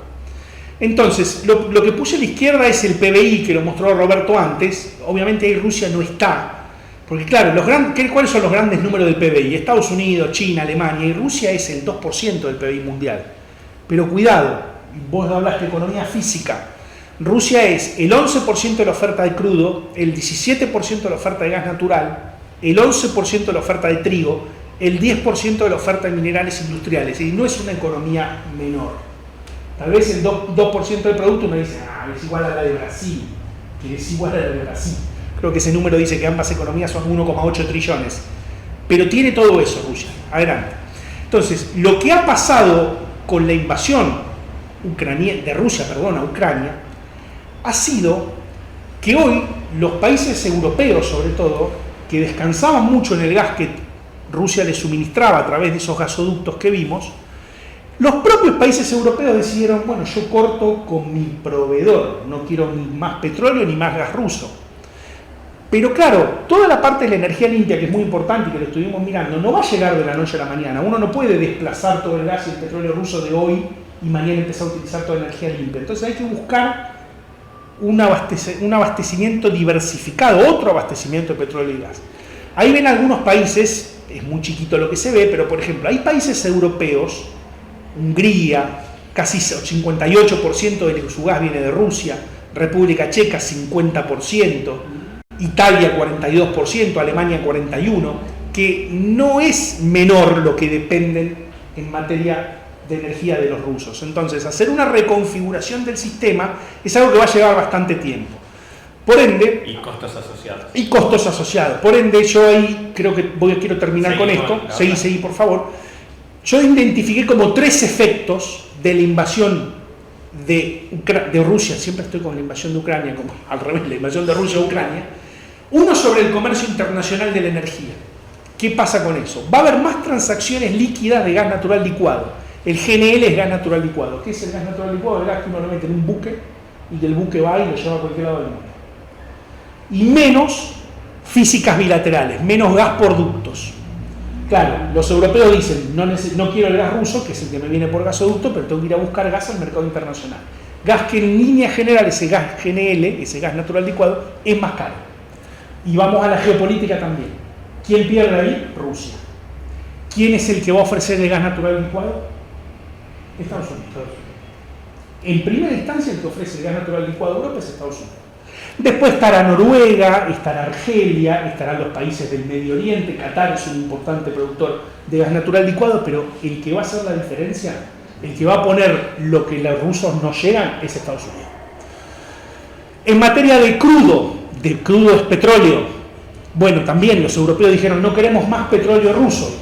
Entonces, lo que puse a la izquierda es el PBI, que lo mostró Roberto antes. Obviamente ahí Rusia no está, porque claro, ¿cuáles son los grandes números del PBI? Estados Unidos, China, Alemania, y Rusia es el 2% del PBI mundial. Pero cuidado, vos hablaste de economía física. Rusia es el 11% de la oferta de crudo, el 17% de la oferta de gas natural, el 11% de la oferta de trigo, el 10% de la oferta de minerales industriales. Y no es una economía menor. Tal vez el 2% del producto uno dice, es igual a la de Brasil, que es igual a la de Brasil. Creo que ese número dice que ambas economías son 1,8 trillones. Pero tiene todo eso Rusia. Adelante. Entonces, lo que ha pasado con la invasión de Rusia a Ucrania ha sido que hoy los países europeos, sobre todo, que descansaban mucho en el gas que Rusia les suministraba a través de esos gasoductos que vimos, los propios países europeos decidieron, bueno, yo corto con mi proveedor, no quiero ni más petróleo ni más gas ruso. Pero claro, toda la parte de la energía limpia, que es muy importante y que lo estuvimos mirando, no va a llegar de la noche a la mañana. Uno no puede desplazar todo el gas y el petróleo ruso de hoy y mañana empezar a utilizar toda la energía limpia. Entonces hay que buscar un abastecimiento diversificado, otro abastecimiento de petróleo y gas. Ahí ven algunos países, es muy chiquito lo que se ve, pero por ejemplo, hay países europeos, Hungría, casi 58% de su gas viene de Rusia, República Checa 50%, Italia 42%, Alemania 41%, que no es menor lo que dependen en materia de energía de los rusos. Entonces, hacer una reconfiguración del sistema es algo que va a llevar bastante tiempo. Por ende... Y costos asociados. Y costos asociados. Por ende, yo ahí quiero terminar con esto. Seguí, por favor. Yo identifiqué como 3 efectos de la invasión de Rusia. Siempre estoy con la invasión de Ucrania, como al revés, la invasión de Rusia a Ucrania. Uno sobre el comercio internacional de la energía. ¿Qué pasa con eso? Va a haber más transacciones líquidas de gas natural licuado. El GNL es gas natural licuado. ¿Qué es el gas natural licuado? El gas que uno lo mete en un buque y que el buque va y lo lleva a cualquier lado del mundo. Y menos físicas bilaterales, menos gas por ductos. Claro, los europeos dicen, no quiero el gas ruso, que es el que me viene por gasoducto, pero tengo que ir a buscar gas al mercado internacional. Gas que en línea general, ese gas GNL, ese gas natural licuado, es más caro. Y vamos a la geopolítica también. ¿Quién pierde ahí? Rusia. ¿Quién es el que va a ofrecer el gas natural licuado? Estados Unidos. En primera instancia, el que ofrece el gas natural licuado a Europa es Estados Unidos. Después estará Noruega, estará Argelia, estarán los países del Medio Oriente. Qatar es un importante productor de gas natural licuado, pero el que va a hacer la diferencia, el que va a poner lo que los rusos no llegan, es Estados Unidos. En materia de crudo es petróleo, bueno, también los europeos dijeron no queremos más petróleo ruso.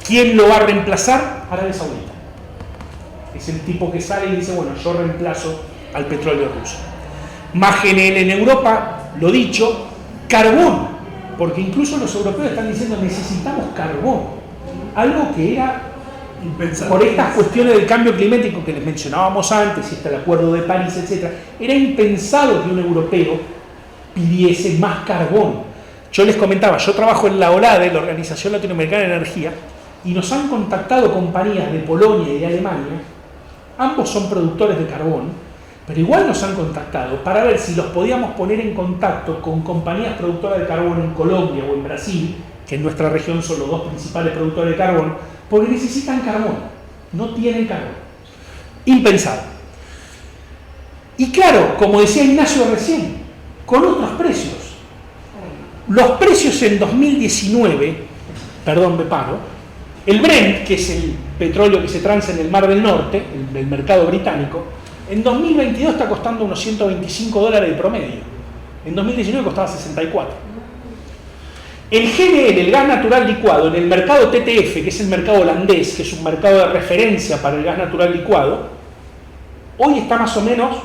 ¿Quién lo va a reemplazar? Arabia Saudita. Es el tipo que sale y dice, bueno, yo reemplazo al petróleo ruso. Más GNL en Europa, lo dicho, carbón, porque incluso los europeos están diciendo necesitamos carbón, algo que era impensable. Por estas cuestiones del cambio climático que les mencionábamos antes, y hasta el Acuerdo de París, etc., era impensado que un europeo pidiese más carbón. Yo les comentaba, yo trabajo en la OLADE, la Organización Latinoamericana de Energía, y nos han contactado compañías de Polonia y de Alemania, ambos son productores de carbón, Pero igual nos han contactado para ver si los podíamos poner en contacto con compañías productoras de carbón en Colombia o en Brasil, que en nuestra región son los dos principales productores de carbón, porque necesitan carbón, no tienen carbón. Impensado. Y claro, como decía Ignacio recién, con otros precios. Los precios en 2019, perdón, me paro, el Brent, que es el petróleo que se transa en el Mar del Norte, el mercado británico, en 2022 está costando unos $125 de promedio. En 2019 costaba 64. El GNL, el gas natural licuado, en el mercado TTF, que es el mercado holandés, que es un mercado de referencia para el gas natural licuado, hoy está más o menos,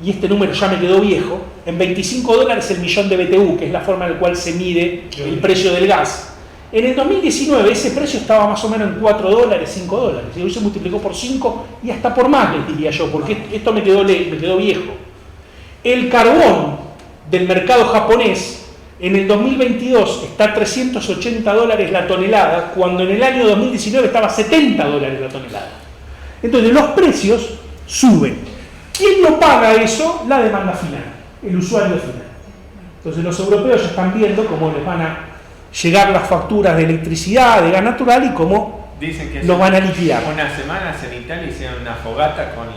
y este número ya me quedó viejo, en $25 el millón de BTU, que es la forma en la cual se mide el precio del gas. En el 2019 ese precio estaba más o menos en $4, $5, y hoy se multiplicó por 5 y hasta por más, les diría yo, porque esto me quedó viejo. El carbón del mercado japonés en el 2022 está a $380 la tonelada, cuando en el año 2019 estaba a $70 la tonelada. Entonces los precios suben. ¿Quién lo paga eso? La demanda final, el usuario final. Entonces los europeos ya están viendo cómo les van a llegar las facturas de electricidad, de gas natural y cómo dicen que los van a liquidar. Unas semanas en Italia hicieron una fogata con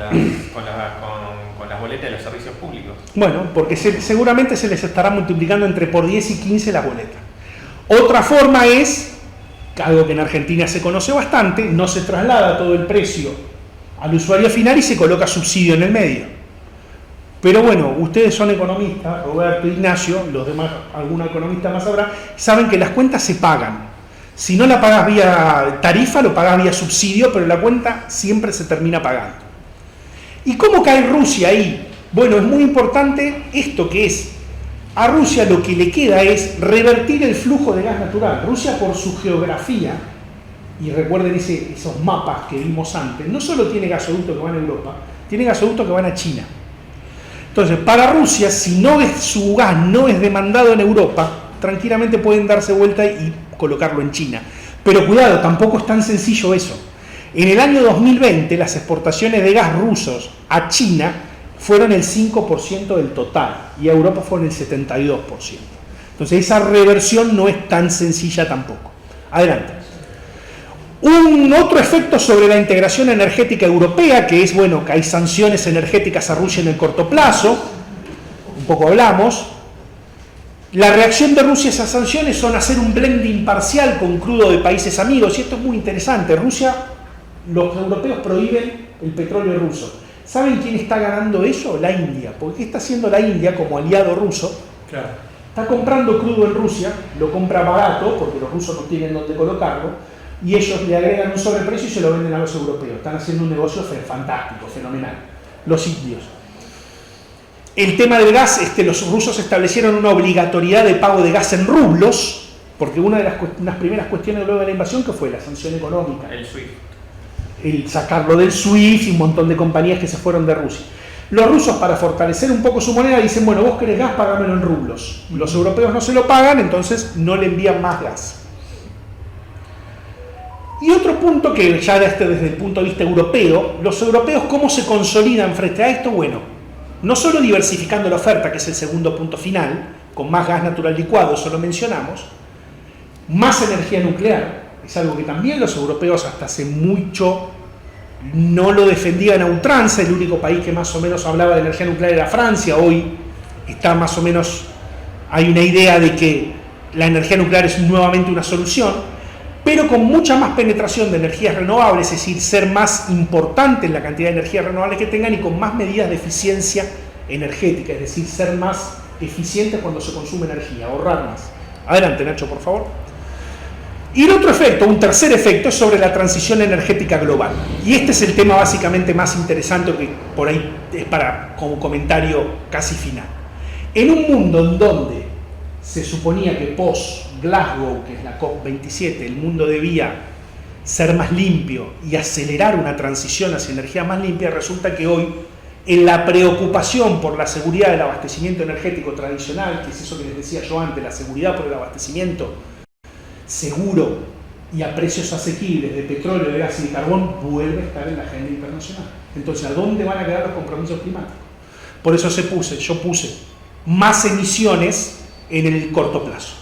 las boletas de los servicios públicos. Bueno, porque seguramente se les estará multiplicando entre por 10 y 15 las boletas. Otra forma es, algo que en Argentina se conoce bastante, no se traslada todo el precio al usuario final y se coloca subsidio en el medio. Pero bueno, ustedes son economistas, Roberto, Ignacio, los demás, algún economista más habrá, saben que las cuentas se pagan. Si no la pagas vía tarifa, lo pagas vía subsidio, pero la cuenta siempre se termina pagando. ¿Y cómo cae Rusia ahí? Bueno, es muy importante esto que es, a Rusia lo que le queda es revertir el flujo de gas natural. Rusia, por su geografía, y recuerden esos mapas que vimos antes, no solo tiene gasoductos que van a Europa, tiene gasoductos que van a China. Entonces, para Rusia, si su gas no es demandado en Europa, tranquilamente pueden darse vuelta y colocarlo en China. Pero cuidado, tampoco es tan sencillo eso. En el año 2020, las exportaciones de gas rusos a China fueron el 5% del total y a Europa fueron el 72%. Entonces, esa reversión no es tan sencilla tampoco. Adelante. Un otro efecto sobre la integración energética europea, que es, bueno, que hay sanciones energéticas a Rusia en el corto plazo, un poco hablamos. La reacción de Rusia a esas sanciones son hacer un blending parcial con crudo de países amigos, y esto es muy interesante. Rusia, los europeos prohíben el petróleo ruso. ¿Saben quién está ganando eso? La India. ¿Por qué está haciendo la India como aliado ruso? Claro. Está comprando crudo en Rusia, lo compra barato, porque los rusos no tienen dónde colocarlo, y ellos le agregan un sobreprecio y se lo venden a los europeos. Están haciendo un negocio fantástico, fenomenal. Los indios. El tema del gas, los rusos establecieron una obligatoriedad de pago de gas en rublos, porque una de las primeras cuestiones luego de la invasión, que fue la sanción económica. El SWIFT. El sacarlo del SWIFT y un montón de compañías que se fueron de Rusia. Los rusos, para fortalecer un poco su moneda, dicen, bueno, vos querés gas, pagámelo en rublos. Los europeos no se lo pagan, entonces no le envían más gas. Y otro punto que ya desde el punto de vista europeo, los europeos cómo se consolidan frente a esto, bueno, no solo diversificando la oferta, que es el segundo punto final, con más gas natural licuado, eso lo mencionamos, más energía nuclear, es algo que también los europeos hasta hace mucho no lo defendían a ultranza. El único país que más o menos hablaba de energía nuclear era Francia. Hoy está más o menos, hay una idea de que la energía nuclear es nuevamente una solución, pero con mucha más penetración de energías renovables, es decir, ser más importante en la cantidad de energías renovables que tengan y con más medidas de eficiencia energética, es decir, ser más eficientes cuando se consume energía, ahorrar más. Adelante, Nacho, por favor. Y el otro efecto, un tercer efecto, es sobre la transición energética global. Y este es el tema básicamente más interesante, que por ahí es como comentario casi final. En un mundo en donde se suponía que post-Glasgow, que es la COP27, el mundo debía ser más limpio y acelerar una transición hacia energía más limpia, resulta que hoy, en la preocupación por la seguridad del abastecimiento energético tradicional, que es eso que les decía yo antes, la seguridad por el abastecimiento seguro y a precios asequibles de petróleo, de gas y de carbón, vuelve a estar en la agenda internacional. Entonces, ¿a dónde van a quedar los compromisos climáticos? Por eso yo puse más emisiones en el corto plazo.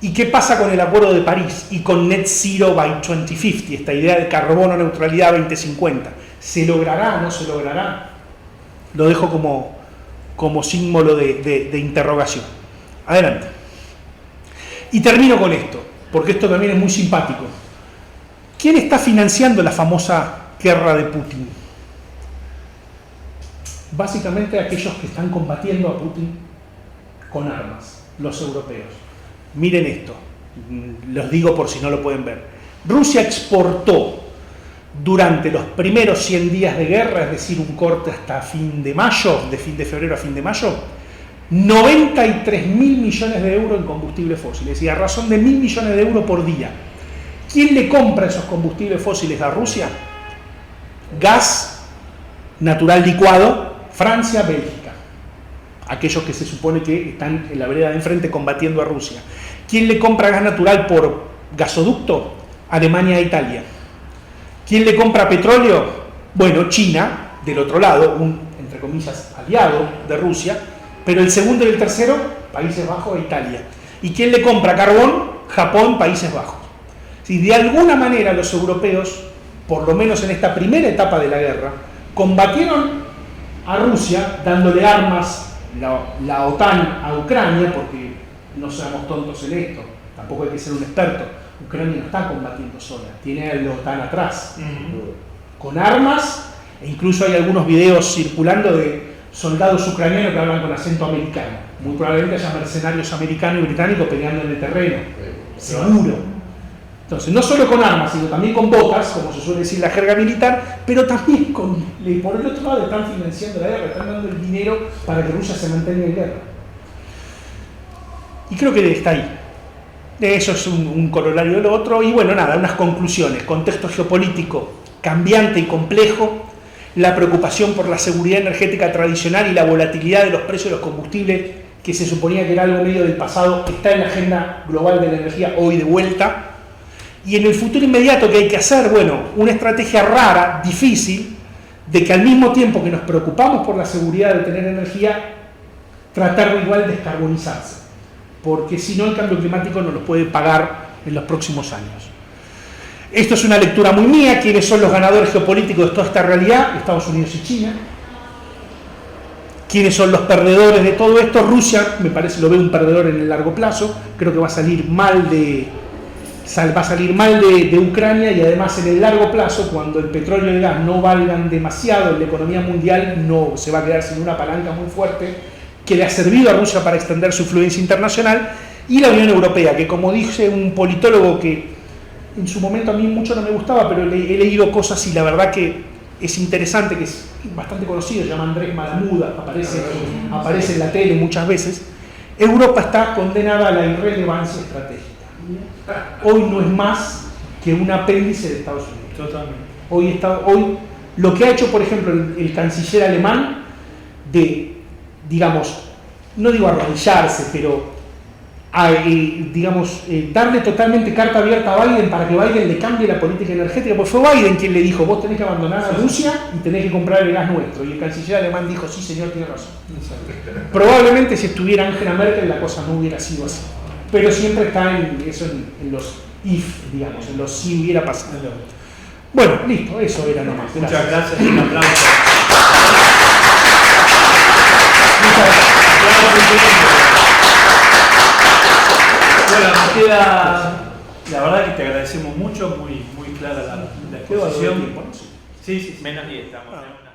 ¿Y qué pasa con el Acuerdo de París y con Net Zero by 2050, esta idea de carbono neutralidad 2050? ¿Se logrará o no se logrará? Lo dejo como símbolo de interrogación. Adelante. Y termino con esto, porque esto también es muy simpático. ¿Quién está financiando la famosa guerra de Putin? Básicamente aquellos que están combatiendo a Putin con armas, los europeos. Miren esto, los digo por si no lo pueden ver. Rusia exportó durante los primeros 100 días de guerra, es decir, un corte hasta fin de mayo, de fin de febrero a fin de mayo, 93.000 millones de euros en combustibles fósiles, y a razón de 1.000 millones de euros por día. ¿Quién le compra esos combustibles fósiles a Rusia? Gas natural licuado, Francia, Bélgica. Aquellos que se supone que están en la vereda de enfrente combatiendo a Rusia. ¿Quién le compra gas natural por gasoducto? Alemania e Italia. ¿Quién le compra petróleo? Bueno, China, del otro lado, un, entre comillas, aliado de Rusia, pero el segundo y el tercero, Países Bajos e Italia. ¿Y quién le compra carbón? Japón, Países Bajos. Si de alguna manera los europeos, por lo menos en esta primera etapa de la guerra, combatieron a Rusia dándole armas, la OTAN a Ucrania, porque no seamos tontos en esto, tampoco hay que ser un experto. Ucrania no está combatiendo sola, tiene a la OTAN atrás, con armas, e incluso hay algunos videos circulando de soldados ucranianos que hablan con acento americano. Muy probablemente haya mercenarios americanos y británicos peleando en el terreno, seguro. Entonces, no solo con armas, sino también con botas, como se suele decir la jerga militar, pero también por el otro lado están financiando la guerra, están dando el dinero para que Rusia se mantenga en guerra. Y creo que está ahí. Eso es un corolario de lo otro. Y bueno, nada, unas conclusiones. Contexto geopolítico cambiante y complejo. La preocupación por la seguridad energética tradicional y la volatilidad de los precios de los combustibles, que se suponía que era algo medio del pasado, está en la agenda global de la energía hoy de vuelta. Y en el futuro inmediato, ¿qué hay que hacer? Bueno, una estrategia rara, difícil, de que al mismo tiempo que nos preocupamos por la seguridad de tener energía, tratar de igual descarbonizarse. Porque si no, el cambio climático no lo puede pagar en los próximos años. Esto es una lectura muy mía. ¿Quiénes son los ganadores geopolíticos de toda esta realidad? Estados Unidos y China. ¿Quiénes son los perdedores de todo esto? Rusia, me parece, lo veo un perdedor en el largo plazo. Creo que va a salir mal de Ucrania, y además en el largo plazo, cuando el petróleo y el gas no valgan demasiado en la economía mundial, no se va a quedar sin una palanca muy fuerte que le ha servido a Rusia para extender su influencia internacional, y la Unión Europea, que, como dice un politólogo que en su momento a mí mucho no me gustaba, pero he leído cosas y la verdad que es interesante, que es bastante conocido, se llama Andrés Malamuda, aparece en la tele muchas veces. Europa está condenada a la irrelevancia estratégica. Hoy no es más que un apéndice de Estados Unidos. Totalmente. Hoy lo que ha hecho, por ejemplo, el canciller alemán de, digamos, no digo arrodillarse, pero darle totalmente carta abierta a Biden para que Biden le cambie la política energética, porque fue Biden quien le dijo: vos tenés que abandonar a Rusia y tenés que comprar el gas nuestro, y el canciller alemán dijo: sí señor, tiene razón. Probablemente si estuviera Angela Merkel la cosa no hubiera sido así, pero siempre está en los if, digamos, en los si hubiera pasado. Bueno, listo, eso era nomás. Muchas gracias, un aplauso. Bueno, nos queda, la verdad que te agradecemos mucho, muy clara la exposición. Sí, menos 10 estamos en una...